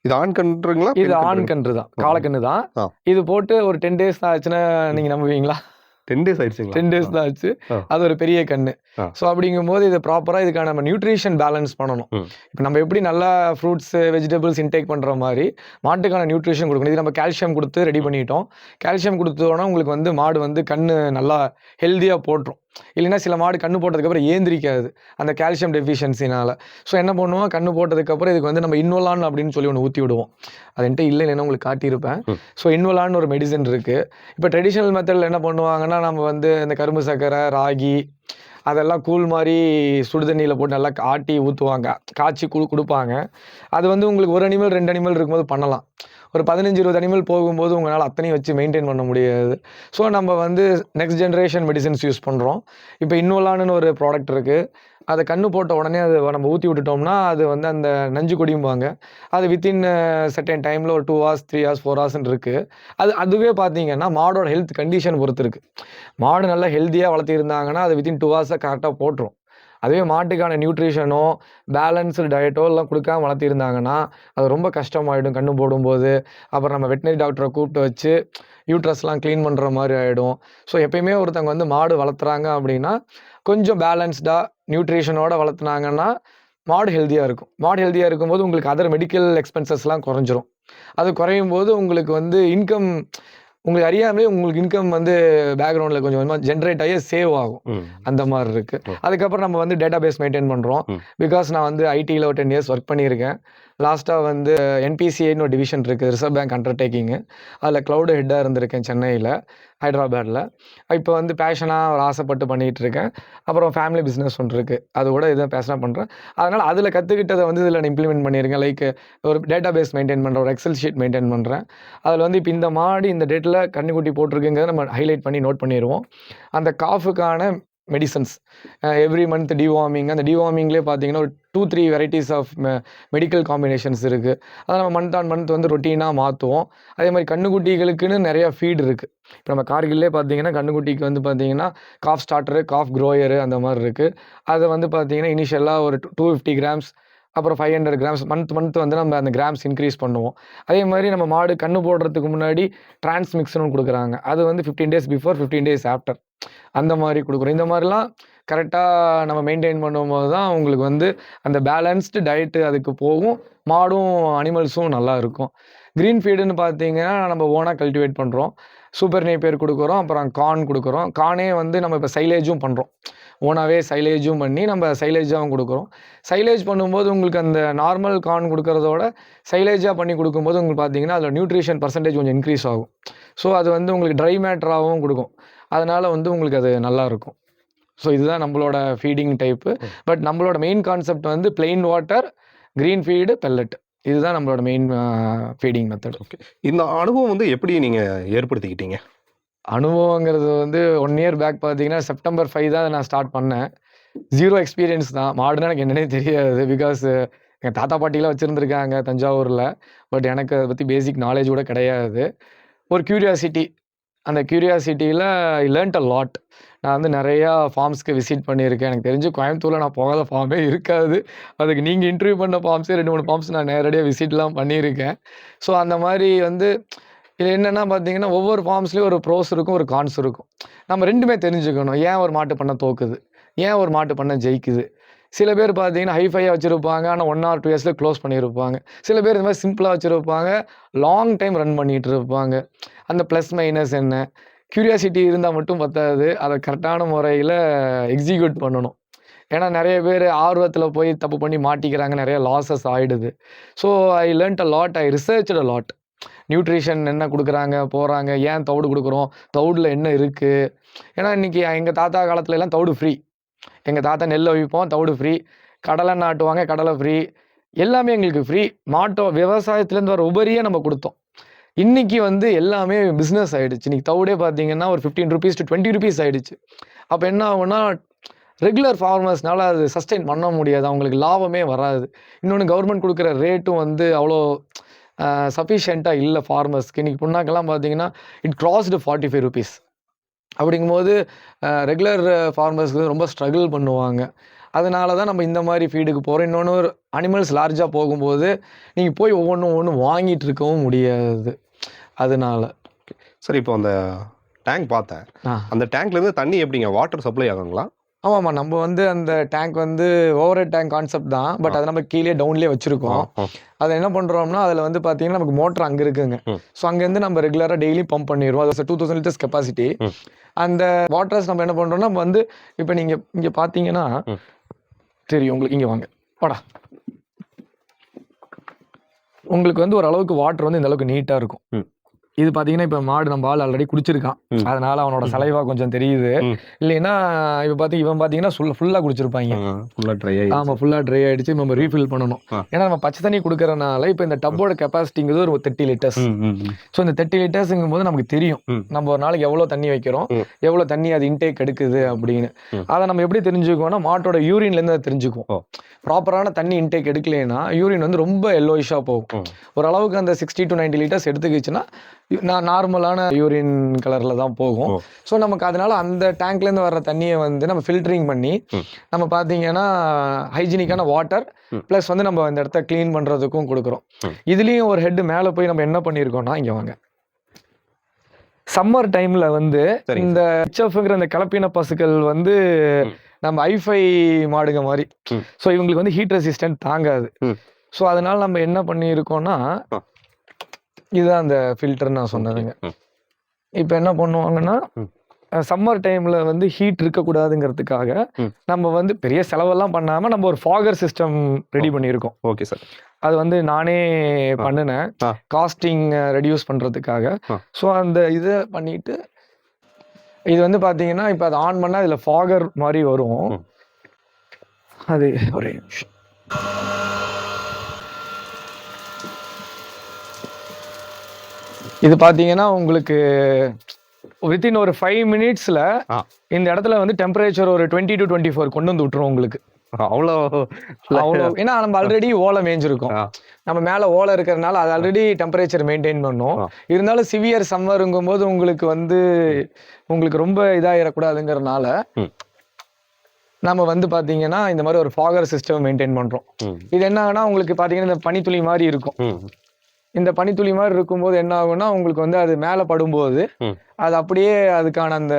இது ஆண் கன்றுங்களா? இது ஆண் கன்று தான், காலக்கண்ணு தான். இது போட்டு ஒரு 10 days தான் ஆச்சுன்னா நீங்க நம்புவீங்களா? 10 days ஆயிடுச்சுங்களா? 10 days தான் ஆச்சு. அது ஒரு பெரிய கண்ணு. ஸோ அப்படிங்கும்போது இது ப்ராப்பராக இதுக்கான நம்ம நியூட்ரிஷன் பேலன்ஸ் பண்ணணும். இப்போ நம்ம எப்படி நல்லா ஃப்ரூட்ஸ் வெஜிடபிள்ஸ் இன்டேக் பண்ணுற மாதிரி மாட்டுக்கான நியூட்ரிஷன் கொடுக்கணும். இது நம்ம கால்சியம் கொடுத்து ரெடி பண்ணிட்டோம். கால்சியம் கொடுத்தோன்னா உங்களுக்கு வந்து மாடு வந்து கண்ணு நல்லா ஹெல்த்தியாக போட்டுரும். இல்லைன்னா சில மாடு கண்ணு போட்டதுக்கப்புறம் ஏந்திரிக்காது அந்த கால்சியம் டெஃபிஷியன்சினால. ஸோ என்ன பண்ணுவோம், கண்ணு போட்டதுக்கப்புறம் இதுக்கு வந்து நம்ம இன்வலான் அப்படின்னு சொல்லி ஒன்று ஊற்றி விடுவோம். அது என்கிட்ட இல்லைன்னு உங்களுக்கு காட்டியிருப்பேன். ஸோ இன்வலான்னு ஒரு மெடிசன் இருக்குது. இப்போ ட்ரெடிஷ்னல் மெத்தடில் என்ன பண்ணுவாங்கன்னா, நம்ம வந்து இந்த கரும்பு சர்க்கரை, ராகி அதெல்லாம் கூழ் மாதிரி சுடுதண்ணியில் போட்டு நல்லா ஆட்டி ஊற்றுவாங்க, காய்ச்சி கொடுப்பாங்க. அது வந்து உங்களுக்கு ஒரு அனிமல் 2 அனிமல் இருக்கும்போது பண்ணலாம். ஒரு 15-20 அனிமல் போகும்போது உங்களால் அத்தனையும் வச்சு மெயின்டைன் பண்ண முடியாது. ஸோ நம்ம வந்து நெக்ஸ்ட் ஜென்ரேஷன் மெடிசின்ஸ் யூஸ் பண்ணுறோம். இப்போ இன்வலான்னு ஒரு ப்ராடக்ட் இருக்குது. அதை கண்ணு போட்ட உடனே அது நம்ம ஊற்றி விட்டுட்டோம்னா அது வந்து அந்த நஞ்சு கொடியும்பாங்க. அது வித்தின் செர்டைன் டைமில் ஒரு 2 hours 3 hours 4 ஹவர்ஸ்ன்னு இருக்குது. அதுவே பார்த்தீங்கன்னா மாடோட ஹெல்த் கண்டிஷன் பொறுத்து இருக்குது. மாடு நல்லா ஹெல்த்தியாக வளர்த்திருந்தாங்கன்னா அது வித்தின் 2 hours கரெக்டாக போட்டுரும். அதுவே மாட்டுக்கான நியூட்ரிஷனோ பேலன்ஸ்டு டயட்டோ எல்லாம் கொடுக்காம வளர்த்திருந்தாங்கன்னா அது ரொம்ப கஷ்டமாயிடும் கண்ணு போடும்போது. அப்புறம் நம்ம வெட்டினரி டாக்டரை கூப்பிட்டு வச்சு யூட்ரஸ்லாம் க்ளீன் பண்ணுற மாதிரி ஆகிடும். ஸோ எப்பயுமே ஒருத்தவங்க வந்து மாடு வளர்த்துறாங்க அப்படின்னா கொஞ்சம் பேலன்ஸ்டாக நியூட்ரிஷனோட வளர்த்துனாங்கன்னா மாடு ஹெல்த்தியாக இருக்கும். மாடு ஹெல்த்தியாக இருக்கும்போது உங்களுக்கு அதர் மெடிக்கல் எக்ஸ்பென்சஸ்லாம் குறைஞ்சிரும். அது குறையும் போது உங்களுக்கு வந்து இன்கம் உங்களுக்கு அறியாமலே உங்களுக்கு இன்கம் வந்து பேக்ரவுண்டில் கொஞ்சம் கொஞ்சமாக ஜென்ரேட் ஆகி சேவ் ஆகும். அந்த மாதிரி இருக்குது. அதுக்கப்புறம் நம்ம வந்து டேட்டா பேஸ் மெயின்டைன் பண்ணுறோம். பிகாஸ் நான் வந்து ஐடியில் ஒரு 10 years ஒர்க் பண்ணியிருக்கேன். லாஸ்ட்டாக வந்து என்பிசிஐன்னு ஒரு டிவிஷன் இருக்குது, ரிசர்வ் பேங்க் அண்டர்டேக்கிங்கு. அதில் க்ளவுடு ஹெட்டாக இருந்திருக்கேன் சென்னையில், ஹைதராபாத்தில். இப்போ வந்து பேஷனாக ஒரு ஆசைப்பட்டு பண்ணிகிட்டு இருக்கேன். அப்புறம் ஃபேமிலி பிஸ்னஸ் ஒன்று இருக்குது, அது கூட இதை பேஷனாக பண்ணுறேன். அதனால் அதில் கற்றுக்கிட்டதை வந்து இதில் நான் இம்ப்ளிமெண்ட் பண்ணியிருக்கேன். லைக் ஒரு டேட்டா பேஸ் மெயின்டைன் பண்ணுறேன், ஒரு எக்ஸல் ஷீட் மெயின்டைன் பண்ணுறேன். அதில் வந்து இப்போ இந்த மாடு இந்த டேட்டில் கன்னுக்குட்டி போட்டிருக்குங்கிறத நம்ம ஹைலைட் பண்ணி நோட் பண்ணிடுவோம். அந்த காஃபுக்கான மெடிசன்ஸ் எவ்ரி மந்த் டிவார்மிங், அந்த டிவார்மிங்லேயே பார்த்தீங்கன்னா ஒரு 2-3 வெரைட்டிஸ் ஆஃப் மெடிக்கல் காம்பினேஷன்ஸ் இருக்குது. அதை நம்ம மந்த் ஆன் மந்த் வந்து ரொட்டீனாக மாற்றுவோம். அதே மாதிரி கன்னுக்குட்டிகளுக்குன்னு நிறையா ஃபீட் இருக்குது. இப்போ நம்ம கார்கில்லே பார்த்தீங்கன்னா கன்னுக்குட்டிக்கு வந்து பார்த்தீங்கன்னா காஃப் ஸ்டார்டரு, காஃப் க்ரோயரு அந்த மாதிரி இருக்குது. அதை வந்து பார்த்தீங்கன்னா இனிஷியலாக ஒரு 250 grams, அப்புறம் 500 grams மந்த் வந்து நம்ம அந்த கிராம்ஸ் இன்க்ரீஸ் பண்ணுவோம். அதே மாதிரி நம்ம மாடு கண்ணு போடுறதுக்கு முன்னாடி டிரான்ஸ்மிக்ஸ்னு கொடுக்குறாங்க. அது வந்து 15 days பிஃபோர் 15 days ஆஃப்டர் அந்த மாதிரி கொடுக்குறோம். இந்த மாதிரிலாம் கரெக்டாக நம்ம மெயின்டைன் பண்ணும்போது தான் உங்களுக்கு வந்து அந்த பேலன்ஸ்டு டயட்டு அதுக்கு போகும், மாடும் அனிமல்ஸும் நல்லா இருக்கும். க்ரீன் ஃபீடுன்னு பார்த்தீங்கன்னா நம்ம ஓனாக கல்டிவேட் பண்ணுறோம். சூப்பர் நேப்பியர் கொடுக்குறோம், அப்புறம் கார்ன் கொடுக்குறோம். கார்னே வந்து நம்ம இப்போ சைலேஜும் பண்ணுறோம். ஓனாகவே சைலேஜும் பண்ணி நம்ம சைலேஜாகவும் கொடுக்குறோம். சைலேஜ் பண்ணும்போது உங்களுக்கு அந்த நார்மல் கார்ன் கொடுக்குறதோட சைலேஜாக பண்ணி கொடுக்கும்போது உங்களுக்கு பார்த்தீங்கன்னா அதில் நியூட்ரிஷன் பர்சன்டேஜ் கொஞ்சம் இன்க்ரீஸ் ஆகும். ஸோ அது வந்து உங்களுக்கு ட்ரை மேட்டராகவும் கொடுக்கும். அதனால் வந்து உங்களுக்கு அது நல்லாயிருக்கும். ஸோ இதுதான் நம்மளோட ஃபீடிங் டைப்பு. பட் நம்மளோட மெயின் கான்செப்ட் வந்து plain water, green feed, pellet. இதுதான் நம்மளோட மெயின் ஃபீடிங் மெத்தட். ஓகே. இந்த அனுபவம் வந்து எப்படி நீங்கள் ஏற்படுத்திக்கிட்டீங்க? அனுபவங்கிறது வந்து 1 year பேக் பார்த்தீங்கன்னா September 5 தான் நான் ஸ்டார்ட் பண்ணேன். 0 எக்ஸ்பீரியன்ஸ் தான். மாடுனா எனக்கு என்னன்னே தெரியாது. பிகாஸ் எங்கள் தாத்தா பாட்டிலாம் வச்சுருந்துருக்காங்க தஞ்சாவூரில். பட் எனக்கு அதை பற்றி பேசிக் நாலேஜ் கூட கிடையாது. ஒரு க்யூரியாசிட்டி, அந்த க்யூரியாசிட்டியில் ஐ லேர்ன்ட் அ லாட். நான் வந்து நிறையா ஃபார்ம்ஸ்க்கு விசிட் பண்ணியிருக்கேன். எனக்கு தெரிஞ்சு கோயம்புத்தூரில் நான் போகாத ஃபார்மே இருக்காது. அதுக்கு நீங்கள் இன்டர்வியூ பண்ண ஃபார்ம்ஸே 2-3 ஃபார்ம்ஸ் நான் நேரடியாக விசிட்லாம் பண்ணியிருக்கேன். ஸோ அந்த மாதிரி வந்து இதில் என்னென்னா பார்த்தீங்கன்னா ஒவ்வொரு ஃபார்ம்ஸ்லேயும் ஒரு ப்ரோஸ் இருக்கும், ஒரு கான்ஸ் இருக்கும். நம்ம 2மே தெரிஞ்சுக்கணும். ஏன் ஒரு மாட்டு பண்ணை தோக்குது, ஏன் ஒரு மாட்டு பண்ணை ஜெயிக்குது. சில பேர் பார்த்தீங்கன்னா ஹைஃபையாக வச்சுருப்பாங்க, ஆனால் 1 or 2 years க்ளோஸ் பண்ணியிருப்பாங்க. சில பேர் இந்த மாதிரி சிம்பிளாக வச்சுருப்பாங்க, லாங் டைம் ரன் பண்ணிகிட்டு இருப்பாங்க. அந்த ப்ளஸ் மைனஸ் என்ன, க்யூரியாசிட்டி இருந்தால் மட்டும் பத்தாது, அதை கரெக்டான முறையில் எக்ஸிக்யூட் பண்ணணும். ஏன்னா நிறைய பேர் ஆர்வத்தில் போய் தப்பு பண்ணி மாட்டிக்கிறாங்க, நிறைய லாஸஸ் ஆகிடுது. So I learned a lot, I researched a lot. Nutrition என்ன கொடுக்குறாங்க போகிறாங்க, ஏன் தவிடு கொடுக்குறோம், தவிடில் என்ன இருக்குது. ஏன்னா இன்றைக்கி எங்கள் தாத்தா காலத்துல எல்லாம் தவிடு ஃப்ரீ. எங்கள் தாத்தா நெல்லை வைப்போம், தவிடு ஃப்ரீ. கடலை நாட்டுவாங்க, கடலை ஃப்ரீ. எல்லாமே எங்களுக்கு ஃப்ரீ. விவசாயத்துலேருந்து வர உபரியே நம்ம கொடுத்தோம். இன்றைக்கி வந்து எல்லாமே பிஸ்னஸ் ஆகிடுச்சு. இன்றைக்கி தவிடே பார்த்தீங்கன்னா ஒரு 15 rupees to 20 rupees ஆகிடுச்சு. அப்போ என்ன ஆகும்னா ரெகுலர் ஃபார்மர்ஸ்னால அது சஸ்டெயின் பண்ண முடியாது, அவங்களுக்கு லாபமே வராது. இன்னொன்று கவர்மெண்ட் கொடுக்குற ரேட்டும் வந்து அவ்வளோ சஃபிஷியண்ட்டாக இல்லை ஃபார்மர்ஸ்க்கு. இன்றைக்கி புண்ணாக்கெல்லாம் பார்த்தீங்கன்னா இட் கிராஸ்டு 45 rupees. அப்படிங்கும்போது ரெகுலர் ஃபார்மர்ஸ்க்கு ரொம்ப ஸ்ட்ரகிள் பண்ணுவாங்க. அதனால தான் நம்ம இந்த மாதிரி ஃபீடுக்கு போகிறோம். இன்னொன்று ஒரு அனிமல்ஸ் லார்ஜாக போகும்போது நீங்கள் போய் ஒவ்வொன்றும் வாங்கிட்டு இருக்கவும் முடியாது. அதனால சரி, இப்போ அந்த டேங்க் பார்த்தேன். அந்த டேங்க்லேருந்து தண்ணி எப்படிங்க வாட்டர் சப்ளை ஆகுங்களா? ஆமாம்மா, நம்ம வந்து அந்த டேங்க் வந்து ஓவர் ஹெட் டேங்க் கான்செப்ட் தான். பட் அதை நம்ம கீழே டவுன்லேயே வச்சுருக்கோம். அதை என்ன பண்ணுறோம்னா அதில் வந்து பார்த்தீங்கன்னா நமக்கு மோட்டர் அங்கே இருக்குங்க. ஸோ அங்கேருந்து நம்ம ரெகுலராக டெய்லி பம்ப் பண்ணிடுவோம். அது 2000 liters கெப்பாசிட்டி. அந்த வாட்டர்ஸ் நம்ம என்ன பண்ணுறோம்னா வந்து இப்போ நீங்கள் இங்கே பார்த்தீங்கன்னா தெரியும் உங்களுக்கு. இங்கே வாங்க வாடா. உங்களுக்கு வந்து ஓரளவுக்கு வாட்டர் வந்து இந்த அளவுக்கு நீட்டாக இருக்கும். இது பார்த்தீங்கன்னா இப்போ மாடு நம்ம ஆள் ஆல்ரெடி குடிச்சிருக்கான், அதனால அவனோட சலைவா கொஞ்சம் தெரியுது. இல்லைன்னா இவன் பார்த்தீங்கன்னா ஃபுல்லாக குடிச்சிருப்பாங்க. ஆமாம், ஃபுல்லாக ட்ரை ஆகிடுச்சு. நம்ம ரீஃபில் பண்ணணும். ஏன்னா நம்ம பச்சை தண்ணி கொடுக்கறனால இப்போ இந்த டப்போட கெப்பாசிட்டிங்கிறது ஒரு 30 லிட்டர்ஸ். ஸோ இந்த 30 லிட்டர்ஸுங்கும் போது நமக்கு தெரியும் நம்ம ஒரு நாளைக்கு எவ்வளோ தண்ணி வைக்கிறோம், எவ்வளோ தண்ணி அது இன்டேக் எடுக்குது அப்படின்னு. அதை நம்ம எப்படி தெரிஞ்சுக்குவோம்னா மாட்டோட யூரின்லேருந்து அதை தெரிஞ்சுக்குவோம். ப்ராப்பரான தண்ணி இன்டேக் எடுக்கலைன்னா யூரின் வந்து ரொம்ப எல்லோயிஷாக போகும். ஓரளவுக்கு அந்த 60 to 90 லிட்டர்ஸ் எடுத்துக்கிச்சுன்னா நார்மலான யூரின் கலரில் தான் போகும். ஸோ நமக்கு அதனால அந்த டேங்க்லேருந்து வர்ற தண்ணியை வந்து நம்ம ஃபில்டரிங் பண்ணி நம்ம பார்த்தீங்கன்னா ஹைஜீனிக்கான வாட்டர் ப்ளஸ் வந்து நம்ம இந்த இடத்த க்ளீன் பண்ணுறதுக்கும் கொடுக்குறோம். இதுலேயும் ஒரு ஹெட் மேலே போய் நம்ம என்ன பண்ணியிருக்கோம்னா, இங்கே வாங்க, சம்மர் டைமில் வந்து இந்த ஹெச்எஃப்ங்கிற இந்த கலப்பின பசுக்கள் வந்து நம்ம ஐஃபை மாடுங்க மாதிரி. ஸோ இவங்களுக்கு வந்து ஹீட் ரெசிஸ்டன்ட் தாங்காது. ஸோ அதனால நம்ம என்ன பண்ணியிருக்கோம்னா, இதுதான் அந்த ஃபில்டர் நான் சொன்னதுங்க. இப்போ என்ன பண்ணுவாங்கன்னா, சம்மர் டைம்ல வந்து ஹீட் இருக்கக்கூடாதுங்கிறதுக்காக நம்ம வந்து பெரிய செலவெல்லாம் பண்ணாம நம்ம ஒரு ஃபாகர் சிஸ்டம் ரெடி பண்ணியிருக்கோம். Okay sir. அது வந்து நானே பண்ணினேன் காஸ்டிங் ரெடியூஸ் பண்றதுக்காக. ஸோ அந்த இதை பண்ணிட்டு இது வந்து பார்த்தீங்கன்னா இப்போ அதை ஆன் பண்ணால் இதில் ஃபாகர் மாதிரி வரும். அது ஒரே நிமிஷம். இது பார்த்தீங்கன்னா உங்களுக்கு வித்தின் ஒரு 5 மினிட்ஸில் இந்த இடத்துல வந்து டெம்பரேச்சர் ஒரு 20 to 24 கொண்டு வந்து விட்டுரும் உங்களுக்கு. அவ்வளோ ஏன்னா நம்ம ஆல்ரெடி ஓலை மேய்ஞ்சிருக்கோம். நம்ம மேலே ஓலை இருக்கிறதுனால அது ஆல்ரெடி டெம்பரேச்சர் மெயின்டைன் பண்ணும். இருந்தாலும் சிவியர் சம்மருங்கும் போது உங்களுக்கு ரொம்ப இதாகிடக்கூடாதுங்கிறதுனால நம்ம வந்து பார்த்தீங்கன்னா இந்த மாதிரி ஒரு ஃபாகர் சிஸ்டம் மெயின்டைன் பண்ணுறோம். இது என்ன ஆகுனா உங்களுக்கு பார்த்தீங்கன்னா இந்த பனித்துளி மாதிரி இருக்கும். இந்த பனித்துளி மாதிரி இருக்கும்போது என்ன ஆகும்னா உங்களுக்கு வந்து அது மேலே படும்போது அது அப்படியே அதுக்கான அந்த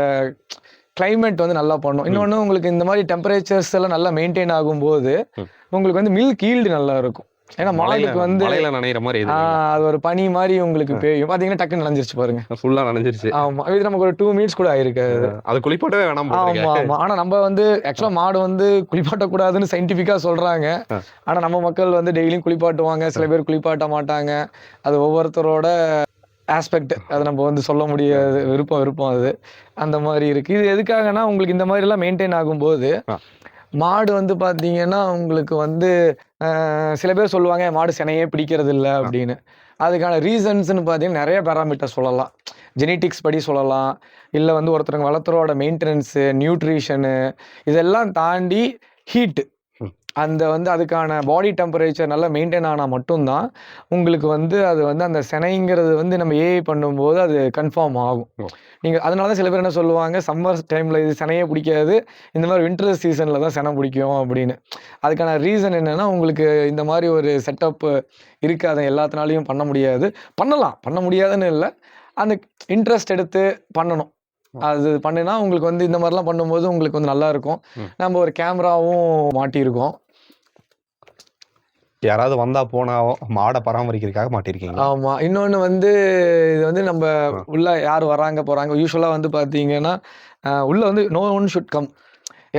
கிளைமேட் வந்து நல்லா பண்ணும். இன்னொன்று உங்களுக்கு இந்த மாதிரி டெம்பரேச்சர்ஸ் எல்லாம் நல்லா மெயின்டைன் ஆகும்போது உங்களுக்கு வந்து மில்க் ஈல்டு நல்லா இருக்கும். ஏன்னா மாடுக்கு வந்து நனைகிற மாதிரி அது ஒரு பனி மாதிரி உங்களுக்கு பெய்யும். பார்த்தீங்கன்னா டக்குன்னு நனைஞ்சிருச்சு பாருங்க, ஃபுல்லா நனைஞ்சிருச்சு. ஆமா, இது நமக்கு ஒரு 2 மினிட்ஸ் கூட ஆயிருக்கு. அது குளிப்பாட்டவே வேணாம். ஆமா ஆமா. ஆனா நம்ம வந்து ஆக்சுவலா மாடு வந்து குளிப்பாட்டக்கூடாதுன்னு சயின்டிஃபிக்கா சொல்றாங்க. ஆனா நம்ம மக்கள் வந்து டெய்லியும் குளிப்பாட்டுவாங்க, சில பேர் குளிப்பாட்ட மாட்டாங்க. அது ஒவ்வொருத்தரோட ஆஸ்பெக்ட், அதை நம்ம வந்து சொல்ல முடியாது. விருப்பம் அது அந்த மாதிரி இருக்கு. இது எதுக்காகனா உங்களுக்கு இந்த மாதிரி எல்லாம் மெயின்டைன் ஆகும்போது மாடு வந்து பார்த்தீங்கன்னா உங்களுக்கு வந்து சில பேர் சொல்லுவாங்க மாடு சினையே பிடிக்கிறது இல்லை அப்படின்னு. அதுக்கான ரீசன்ஸ்னு பார்த்தீங்கன்னா நிறைய பேராமீட்டர் சொல்லலாம். ஜெனட்டிக்ஸ் படி சொல்லலாம், இல்லை வந்து ஒருத்தருங்க வளர்த்துறோட மெயின்டெனன்ஸு, நியூட்ரிஷனு, இதெல்லாம் தாண்டி ஹீட்டு, அந்த வந்து அதுக்கான பாடி டெம்பரேச்சர் நல்லா மெயின்டைன் ஆனால் மட்டும்தான் உங்களுக்கு வந்து அது வந்து அந்த சினைங்கிறது வந்து நம்ம ஏஐ பண்ணும்போது அது கன்ஃபார்ம் ஆகும். நீங்கள் அதனால தான் சில பேர் என்ன சொல்லுவாங்க, சம்மர் டைமில் இது சினையே பிடிக்காது, இந்த மாதிரி வின்டர் சீசனில் தான் சினை பிடிக்கும் அப்படின்னு. அதுக்கான ரீசன் என்னென்னா உங்களுக்கு இந்த மாதிரி ஒரு செட்டப் இருக்காது, எல்லாத்தினாலையும் பண்ண முடியாது. பண்ண முடியாதுன்னு இல்லை, அந்த இன்ட்ரெஸ்ட் எடுத்து பண்ணணும். அது பண்ணுனா உங்களுக்கு வந்து இந்த மாதிரிலாம் பண்ணும்போது உங்களுக்கு வந்து நல்லா இருக்கும். நம்ம ஒரு கேமராவும் மாட்டியிருக்கோம். யாராவது வந்தா போனாவோ மாடை பராமரிக்கிறதுக்காக மாட்டிருக்கீங்க. ஆமா. இன்னொன்று வந்து இது வந்து நம்ம உள்ள யார் வராங்க போறாங்க, யூஸ்வலாக வந்து பார்த்தீங்கன்னா உள்ள வந்து நோ ஒன் ஷுட் கம்.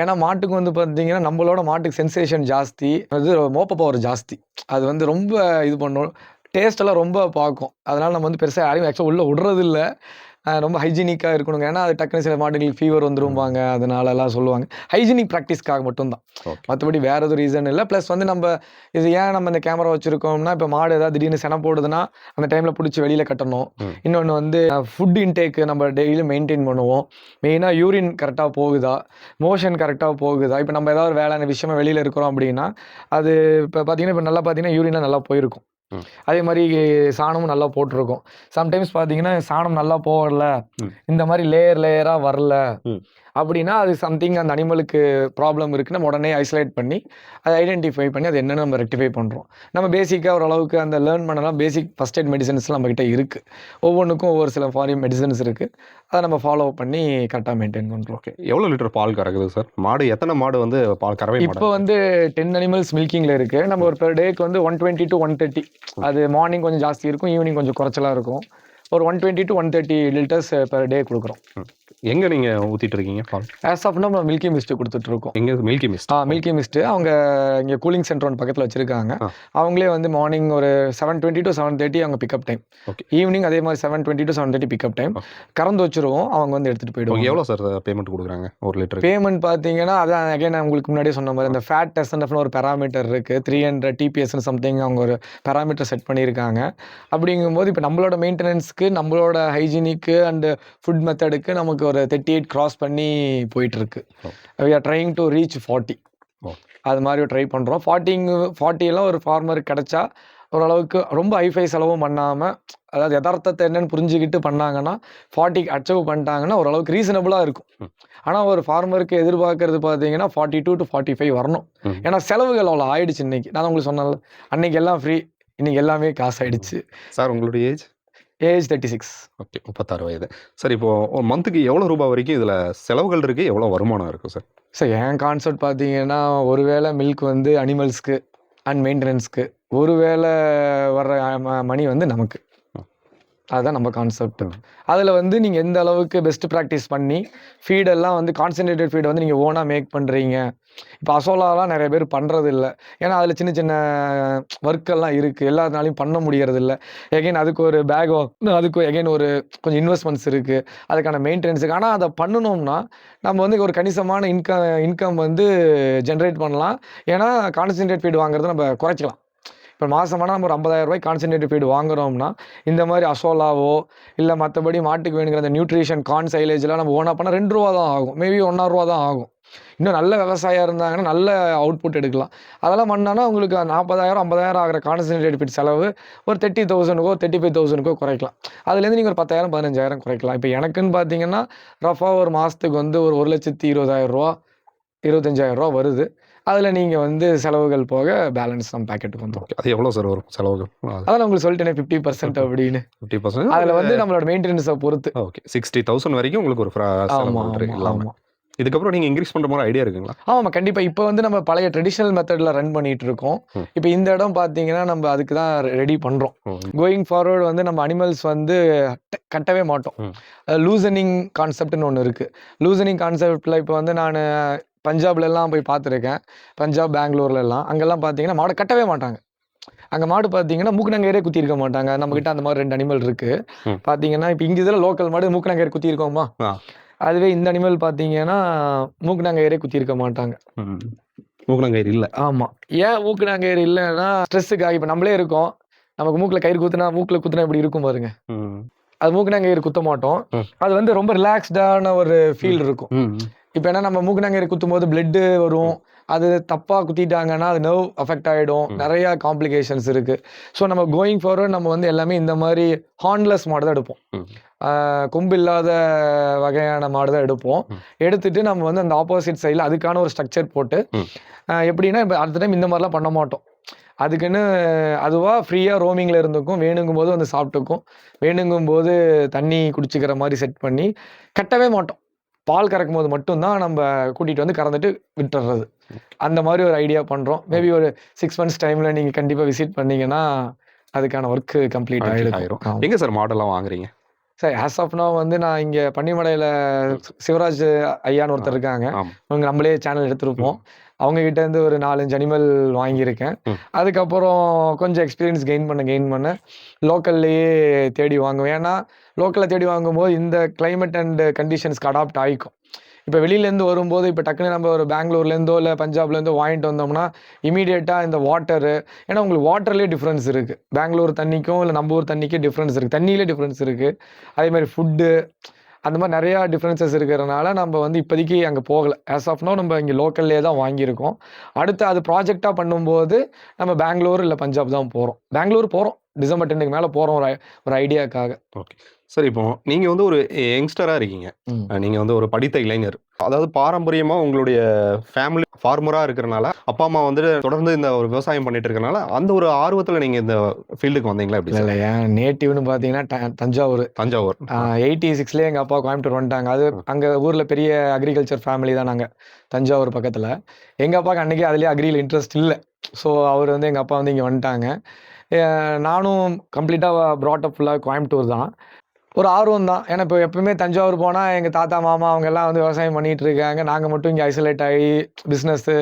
ஏன்னா மாட்டுக்கு வந்து பார்த்தீங்கன்னா நம்மளோட மாட்டுக்கு சென்சேஷன் ஜாஸ்தி, அது மோப்ப பவர் ஜாஸ்தி. அது வந்து ரொம்ப இது பண்ணும், டேஸ்டெல்லாம் ரொம்ப பார்க்கும். அதனால நம்ம வந்து பெருசாக யாரையும் ஆக்சுவலாக உள்ளே விடுறது இல்லை. ரொம்ப ஹைஜீனிக்காக இருக்கணுங்க. ஏன்னா அது டக்குனு சில மாடுகளுக்கு ஃபீவர் வந்துருவாங்க, அதனாலலாம் சொல்லுவாங்க. ஹைஜீனிக் ப்ராக்டிஸ்க்காக மட்டும்தான், மற்றபடி வேறு எதுவும் ரீசன் இல்லை. ப்ளஸ் வந்து நம்ம இது ஏன் நம்ம இந்த கேமரா வச்சுருக்கோம்னா, இப்போ மாடு ஏதாவது திடீர்னு செனை போடுதுன்னா அந்த டைமில் பிடிச்சி வெளியில் கட்டணும். இன்னொன்று வந்து ஃபுட் இன்டேக்கு நம்ம டெய்லியும் மெயின்டைன் பண்ணுவோம். மெயினாக யூரின் கரெக்டாக போகுதா, மோஷன் கரெக்டாக போகுதா. இப்போ நம்ம ஏதாவது ஒரு வேலையான விஷயமா வெளியில் இருக்கிறோம் அப்படின்னா அது இப்போ பார்த்தீங்கன்னா இப்போ நல்லா பார்த்தீங்கன்னா யூரினாக நல்லா போயிருக்கும். அதே மாதிரி சாணமும் நல்லா போட்டிருக்கும். சம்டைம்ஸ் பார்த்தீங்கன்னா சாணம் நல்லா போகல, இந்த மாதிரி லேயராக வரல அப்படின்னா அது சம்திங் அந்த அனிமலுக்கு ப்ராப்ளம் இருக்குன்னு நம்ம உடனே ஐசோலேட் பண்ணி அதை ஐடென்டிஃபை பண்ணி அது என்னென்னு நம்ம ரெக்டிஃபை பண்ணுறோம். நம்ம பேசிக்காக ஓரளவுக்கு அந்த லேர்ன் பண்ணலாம். பேசிக் ஃபஸ்ட் எய்ட் மெடிசன்ஸ்லாம் நம்மக்கிட்ட இருக்குது. ஒவ்வொன்றுக்கும் ஒவ்வொரு சில ஃபாரின் மெடிசன்ஸ் இருக்குது, அதை நம்ம ஃபாலோ பண்ணி கரெக்டாக மெயின்டைன் பண்ணுறோம். ஓகே, எவ்வளோ லிட்டர் பால் கறக்குது சார் மாடு? எத்தனை மாடு வந்து பால் கறவை? இப்போ வந்து 10 அனிமல்ஸ் மில்கிங்கில் இருக்குது. நம்ம ஒரு பெர் டேக்கு வந்து 120 to 130. அது மார்னிங் கொஞ்சம் ஜாஸ்தி இருக்கும், ஈவினிங் கொஞ்சம் குறைச்சலாக இருக்கும். ஒரு 120 to 130 லிட்டர்ஸ் பெர் டே கொடுக்குறோம். எங்க நீங்க ஊத்திட்டு இருக்கீங்க பால்? ஆஸ் ஆஃப் நம்ம மில்கி மிஸ்ட் கொடுத்துட்டு இருக்கோம். எங்க மில்கி மிஸ்ட்? மில்கி மிஸ்ட் அவங்க இங்கே கூலிங் சென்டர் ஒன்று பக்கத்தில் வச்சிருக்காங்க. ஆ. அவங்களே வந்து மார்னிங் ஒரு 7:20 to 7:30 அவங்க பிக்கப் டைம். ஓகே. ஈவினிங் அதே மாதிரி 7:20 to 7:30 பிக்கப் டைம். கறந்து வச்சிருவோம், அவங்க வந்து எடுத்துட்டு போயிடுவாங்க. எவ்வளோ சார் பேமெண்ட் கொடுக்குறாங்க ஒரு லிட்டர்? பேமெண்ட் பார்த்தீங்கன்னா அதான் அகைன் நான் உங்களுக்கு முன்னாடியே சொன்ன மாதிரி அந்த ஃபேட் எஸ்என்எஃப்னு ஒரு பேராமீட்டர் இருக்குது. 300 TPSன்னு சம்திங் அவங்க ஒரு பேராமீட்டர் செட் பண்ணியிருக்காங்க. அப்படிங்கும்போது இப்போ நம்மளோட மெயின்டெனன்ஸ்க்கு, நம்மளோட ஹைஜீனிக்கு அண்டு ஃபுட் மெத்தடுக்கு நமக்கு ஒரு 38 கிராஸ் பண்ணி போயிட்டுருக்கு. We are trying to reach 40. அது மாதிரி ட்ரை பண்ணுறோம். 40 எல்லாம் ஒரு ஃபார்மருக்கு கிடச்சா ஓரளவுக்கு ரொம்ப ஹைஃபை செலவும் பண்ணாமல், அதாவது யதார்த்தத்தை என்னென்னு புரிஞ்சுக்கிட்டு பண்ணாங்கன்னா 40 அச்சீவ் பண்ணிட்டாங்கன்னா ஓரளவுக்கு ரீசனபுளாக இருக்கும். ஆனால் ஒரு ஃபார்மருக்கு எதிர்பார்க்கறது பார்த்தீங்கன்னா 42 to 45 வரணும். ஏன்னா செலவுகள் அவ்வளோ ஆயிடுச்சு இன்னைக்கு. நான் உங்களுக்கு சொன்னேன்ல, அன்னைக்கு எல்லாம் ஃப்ரீ, இன்னைக்கு எல்லாமே காசு ஆயிடுச்சு. சார் உங்களுடைய ஏஜ் 36. ஓகே, 36 வயது. சார் இப்போ மந்த்துக்கு எவ்வளோ ரூபாய் வரைக்கும் இதில் செலவுகள் இருக்குது, எவ்வளோ வருமானம் இருக்குது சார்? சார் என் கான்செப்ட் பார்த்தீங்கன்னா, ஒருவேளை மில்க் வந்து அனிமல்ஸ்க்கு அண்ட் மெயின்டெனன்ஸ்க்கு, ஒருவேளை வர்ற மணி வந்து நமக்கு. அதுதான் நம்ம கான்செப்ட். அதில் வந்து நீங்கள் எந்த அளவுக்கு பெஸ்ட் ப்ராக்டிஸ் பண்ணி ஃபீடெல்லாம் வந்து கான்சன்ட்ரேட்டட் ஃபீடை வந்து நீங்கள் ஓனாக மேக் பண்ணுறீங்க. இப்போ அசோலாலாம் நிறைய பேர் பண்ணுறது இல்லை. ஏன்னா அதில் சின்ன சின்ன ஒர்க்கெல்லாம் இருக்குது, எல்லாத்தினாலையும் பண்ண முடியறதில்ல. எகைன் அதுக்கு ஒரு பேக்கோ, அதுக்கு எகைன் ஒரு கொஞ்சம் இன்வெஸ்ட்மெண்ட்ஸ் இருக்குது, அதுக்கான மெயின்டெனன்ஸுக்கு. ஆனால் அதை பண்ணணும்னா நம்ம வந்து ஒரு கணிசமான இன்கம் வந்து ஜென்ரேட் பண்ணலாம். ஏன்னா கான்சன்ட்ரேட் ஃபீடு வாங்குறத நம்ம குறைச்சிக்கலாம். இப்போ மாதமானா நம்ம ஒரு 50,000 ரூபாய் கான்சன்ட்ரேட் ஃபீடு வாங்குறோம்னா, இந்த மாதிரி அசோலாவோ இல்லை மற்றபடி மாட்டுக்கு வேணுங்கிற அந்த நியூட்ரிஷன் கார்ன் சைலேஜெலாம் நம்ம ஓனாக பண்ணால் 2 ரூபா தான் ஆகும், மேபி 1.5 ரூபா தான் ஆகும். இன்னும் நல்ல விவசாயம் இருந்தாங்கன்னா நல்ல அவுட்புட் எடுக்கலாம். அதெல்லாம் பண்ணான்னா உங்களுக்கு 40,000 50,000 ஆகிற கான்சன்ட்ரேட் ஃபீட் செலவு ஒரு 30,000க்கோ 35,000க்கோ குறைக்கலாம். அதுலேருந்து நீங்கள் ஒரு 10,000 15,000 குறைக்கலாம். இப்போ எனக்குன்னு பார்த்தீங்கன்னா ரஃபாக ஒரு மாதத்துக்கு வந்து ஒரு 1,20,000 ரூபா 25,000 ரூபா வருது. அதில் நீங்கள் வந்து செலவுகள் போக பேலன்ஸ் நம்ம பேக்கெட்டுக்கு வந்துடும். அது எவ்வளோ சார் வரும் செலவுகள்? அதான் உங்களுக்கு சொல்லிட்டேனே 50% அப்படின்னு. 50% அதில் வந்து நம்மளோட மெயின்டெனன்ஸை பொறுத்து. ஓகே, 60,000 வரைக்கும் உங்களுக்கு ஒரு செலவு இல்லாமல். இதுக்கப்புறம் நீங்கள் இன்க்ரீஸ் பண்ணுற மாதிரி ஐடியா இருக்குங்களா? ஆமாம், கண்டிப்பாக. இப்போ வந்து நம்ம பழைய ட்ரெடிஷ்னல் மெத்தடில் ரன் பண்ணிட்டு இருக்கோம். இப்போ இந்த இடம் பார்த்தீங்கன்னா நம்ம அதுக்கு தான் ரெடி பண்ணுறோம். கோயிங் ஃபார்வர்டு வந்து நம்ம அனிமல்ஸ் வந்து கட்டவே மாட்டோம். லூசனிங் கான்செப்ட்னு ஒன்று இருக்குது. லூசனிங் கான்செப்டில் இப்போ வந்து நான் பஞ்சாப்லலாம் போய் பார்த்துருக்கேன். பஞ்சாப், பெங்களூர்லலாம் அங்கெல்லாம் பார்த்தீங்கன்னா மாடை கட்டவே மாட்டாங்க. அங்கே மாடு பார்த்தீங்கன்னா மூக்குநங்கயிறே குத்தி இருக்க மாட்டாங்க. நம்மகிட்ட அந்த மாதிரி 2 அனிமல் இருக்குது. பார்த்தீங்கன்னா இப்போ இங்கே இதில் லோக்கல் மாடு மூக்குநங்கயிறு குத்தி இருக்கோமா, அதுவே இந்த அனிமல் பார்த்தீங்கன்னா மூக்குநங்கயிறே குத்தி இருக்க மாட்டாங்க. மூக்குநங்கயிறு இல்லை. ஆமாம். ஏன் மூக்குநங்கயிறு இல்லைன்னா ஸ்ட்ரெஸ்ஸுக்காக. இப்போ நம்மளே இருக்கோம், நமக்கு மூக்கில் கயிறு குத்துனா மூக்கில் குத்துனா இப்படி இருக்கும் பாருங்க, அது மூக்குநங்கயிறு குத்த மாட்டோம். அது வந்து ரொம்ப ரிலாக்ஸ்டான ஒரு ஃபீல் இருக்கும். இப்போ என்ன நம்ம மூக்குநங்கயிறு குத்தும் போது பிளட்டு வரும், அது தப்பாக குத்திட்டாங்கன்னா அது நர்வ் அஃபெக்ட் ஆகிடும், நிறையா காம்ப்ளிகேஷன்ஸ் இருக்குது. ஸோ நம்ம கோயிங் ஃபார்வர்ட் நம்ம வந்து எல்லாமே இந்த மாதிரி ஹார்ன்லெஸ் மாடு தான் எடுப்போம். கொம்பு இல்லாத வகையான மாடு தான் எடுப்போம். எடுத்துட்டு நம்ம வந்து அந்த ஆப்போசிட் சைடில் அதுக்கான ஒரு ஸ்ட்ரக்சர் போட்டு எப்படின்னா இப்போ அடுத்த டைம் இந்த மாதிரிலாம் பண்ண மாட்டோம். அதுக்குன்னு அதுவாக ஃப்ரீயாக ரோமிங்கில் இருந்துக்கும், வேணுங்கும் போது வந்து சாப்பிட்டுக்கும், வேணுங்கும் போது தண்ணி குடிச்சிக்கிற மாதிரி செட் பண்ணி கட்டவே மாட்டோம். பால் கறக்கும் போது மட்டும்தான் நம்ம கூட்டிகிட்டு வந்து கறந்துட்டு விட்டுறது. அந்த மாதிரி ஒரு ஐடியா பண்ணுறோம். மேபி ஒரு 6 months டைமில் நீங்கள் கண்டிப்பாக விசிட் பண்ணிங்கன்னா அதுக்கான ஒர்க்கு கம்ப்ளீட் ஆகிடும். எங்கே சார் மாடெல்லாம் வாங்குறீங்க? சார் ஆஸ் ஆஃப் நவ் வந்து நான் இங்கே பன்னிமலையில் சிவராஜ் ஐயான்னு ஒருத்தர் இருக்காங்க. அவங்க நம்மளே சேனல் எடுத்திருப்போம். அவங்ககிட்ட இருந்து ஒரு 4-5 அனிமல் வாங்கியிருக்கேன். அதுக்கப்புறம் கொஞ்சம் எக்ஸ்பீரியன்ஸ் கெயின் பண்ண லோக்கல்லையே தேடி வாங்குவேன். ஏன்னா லோக்கலில் தேடி வாங்கும்போது இந்த கிளைமேட் அண்ட் கண்டிஷன்ஸ்க்கு அடாப்ட் ஆகிக்கும். இப்போ வெளியிலேருந்து வரும்போது இப்போ டக்குன்னு நம்ம ஒரு பெங்களூர்லேருந்தோ இல்லை பஞ்சாப்லேருந்தோ வாங்கிட்டு வந்தோம்னா இமீடியட்டாக இந்த வாட்டரு, ஏன்னா உங்களுக்கு வாட்டர்லேயே டிஃப்ரென்ஸ் இருக்குது. பெங்களூர் தண்ணிக்கும் இல்லை நம்ம ஊர் தண்ணிக்கும் டிஃப்ரென்ஸ் இருக்குது, தண்ணியிலே டிஃப்ரென்ஸ் இருக்குது. அதே மாதிரி ஃபுட்டு அந்த மாதிரி நிறையா டிஃப்ரென்சஸ் இருக்கிறனால நம்ம வந்து இப்போதைக்கு அங்கே போகலை. ஆஸ் ஆஃப் நோ நம்ம இங்கே லோக்கல்லே தான் வாங்கியிருக்கோம். அடுத்து அது ப்ராஜெக்டாக பண்ணும்போது நம்ம பெங்களூர் இல்லை பஞ்சாப் தான் போகிறோம். பெங்களூர் போகிறோம், டிசம்பர் 10க்கு மேலே போகிறோம் ஒரு ஐடியாக்காக. ஓகே சார், இப்போ நீங்கள் வந்து ஒரு யங்ஸ்டராக இருக்கீங்க, நீங்கள் வந்து ஒரு படித்த இளைஞர், அதாவது பாரம்பரியமாக உங்களுடைய ஃபேமிலி ஃபார்மராக இருக்கிறனால அப்பா அம்மா வந்து தொடர்ந்து இந்த ஒரு விவசாயம் பண்ணிட்டு இருக்கனால அந்த ஒரு ஆர்வத்தில் நீங்கள் இந்த ஃபீல்டுக்கு வந்தீங்களா? எப்படி? இல்லை, என் நேட்டிவ்னு பார்த்தீங்கன்னா தஞ்சாவூர். 86லேயே எங்கள் அப்பா கோயம்புத்தூர் வந்துட்டாங்க. அது அங்கே ஊரில் பெரிய அக்ரிகல்ச்சர் ஃபேமிலி தான் நாங்கள், தஞ்சாவூர் பக்கத்தில். எங்கள் அப்பாவுக்கு அன்றைக்கி அதுலேயே அக்ரியில் இன்ட்ரெஸ்ட் இல்லை. ஸோ அவர் வந்து எங்கள் அப்பா வந்து இங்கே வந்துட்டாங்க. நானும் கம்ப்ளீட்டாக ப்ராட்டப் ஃபுல்லாக கோயம்புத்தூர் தான். ஒரு ஆர்வம் தான். ஏன்னா இப்போ எப்பவுமே தஞ்சாவூர் போனால் எங்கள் தாத்தா மாமா அவங்க எல்லாம் வந்து விவசாயம் பண்ணிட்டு இருக்காங்க. நாங்கள் மட்டும் இங்கே ஐசோலேட் ஆகி பிஸ்னஸ்ஸு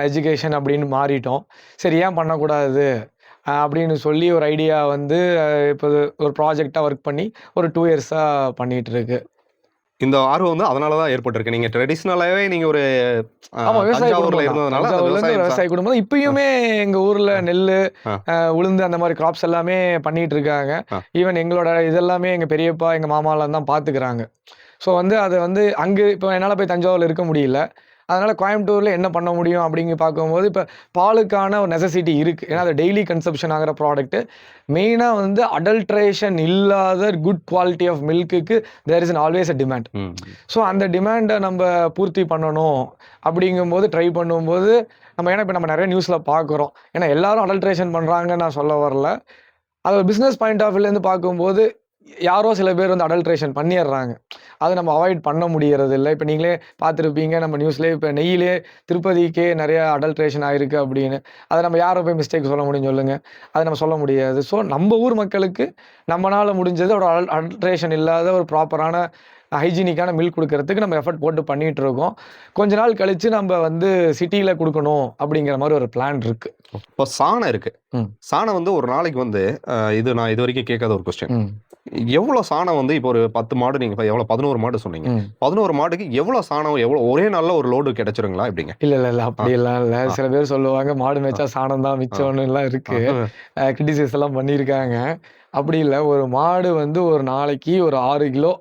எஜுகேஷன் அப்படின்னு மாறிட்டோம். சரி ஏன் பண்ணக்கூடாது அப்படின்னு சொல்லி ஒரு ஐடியா வந்து இப்போ ஒரு ப்ராஜெக்டாக ஒர்க் பண்ணி ஒரு 2 இயர்ஸாக பண்ணிகிட்டு இருக்கு. இந்த ஆர்வம் வந்து அதனால தான் ஏற்பட்டிருக்கு. நீங்க ட்ரெடிஷ்னலாவே நீங்க ஒரு ஆமா, விவசாய தஞ்சாவூர்ல குடும்பம் தான். இருந்ததுனால அந்த தஞ்சாவூர்ல இருந்து விவசாயம் விவசாய குடும்பம் தான். இப்பயுமே எங்க ஊர்ல நெல்லு, ஆ. உளுந்து அந்த மாதிரி கிராப்ஸ் எல்லாமே பண்ணிட்டு இருக்காங்க. ஆ. ஈவன் எங்களோட இதெல்லாமே எங்க பெரியப்பா, எங்க மாமாலாம் தான் பார்த்துக்கிறாங்க. ஸோ வந்து அத வந்து அங்க இப்போ என்னால போய் தஞ்சாவூர்ல இருக்க முடியல. அதனால கோயம்புத்தூர்ல என்ன பண்ண முடியும் அப்படின்னு பார்க்கும்போது, இப்ப பாலுக்கான ஒரு நெசசிட்டி இருக்கு. ஏன்னா அது டெய்லி கன்சம்ப்ஷன் ஆகுற ப்ராடக்ட். மெயினா வந்து அடல்ட்ரேஷன் இல்லாத குட் குவாலிட்டி ஆஃப் மில்க்குக்கு there is always a demand. Hmm. So அந்த டிமாண்டை நம்ம பூர்த்தி பண்ணணும் அப்படிங்கும்போது ட்ரை பண்ணும்போது ஏன்னா இப்போ நம்ம நிறைய நியூஸில் பார்க்குறோம். ஏன்னா எல்லாரும் அடல்ட்ரேஷன் பண்ணுறாங்கன்னு நான் சொல்ல வரல. அது ஒரு பிஸ்னஸ் பாயிண்ட் ஆஃப் வியூலேருந்து பார்க்கும்போது யாரோ சில பேர் வந்து அடல்ட்ரேஷன் பண்ணிடுறாங்க. அதை நம்ம அவாய்ட் பண்ண முடியறது இல்லை. இப்போ நீங்களே பார்த்துருப்பீங்க நம்ம நியூஸ்லேயே இப்போ நெய்யிலே திருப்பதிக்கே நிறைய அடல்ட்ரேஷன் ஆயிருக்கு அப்படின்னு. அதை நம்ம யாரை போய் மிஸ்டேக் சொல்ல முடியும் சொல்லுங்க? அதை நம்ம சொல்ல முடியாது. ஸோ நம்ம ஊர் மக்களுக்கு நம்மளால முடிஞ்சது ஒரு அடல்ட்ரேஷன் இல்லாத ஒரு ப்ராப்பரான ஹைஜீனிக்கான மில்க் கொடுக்கறதுக்கு நம்ம எஃபர்ட் போட்டு பண்ணிட்டு இருக்கோம். கொஞ்ச நாள் கழிச்சு நம்ம வந்து சிட்டியில் கொடுக்கணும் அப்படிங்கிற மாதிரி ஒரு பிளான் இருக்கு. இப்போ சாணம் இருக்கு. ம். சாணம் வந்து ஒரு நாளைக்கு வந்து இது நான் இது வரைக்கும் கேட்காத ஒரு கொஸ்டின். ம். எவ்வளோ சாணம் வந்து இப்போ ஒரு 10 மாடு நீங்க எவ்வளோ 11 மாடு சொன்னீங்க. ம். 11 மாடுக்கு எவ்வளோ சாணம் எவ்வளோ ஒரே நாள்ல ஒரு லோடு கிடைச்சிருங்களா எப்படிங்க? இல்ல அப்படியெல்லாம் இல்ல. ஆ. சில பேர் சொல்லுவாங்க மாடு மேய்ச்சா சாணம் தான் மிச்சம்னு எல்லாம் இருக்கு. கிரிட்டிசைஸ் எல்லாம் பண்ணியிருக்காங்க. அப்படி இல்ல. ஒரு மாடு வந்து ஒரு நாளைக்கு ஒரு 6 கிலோ,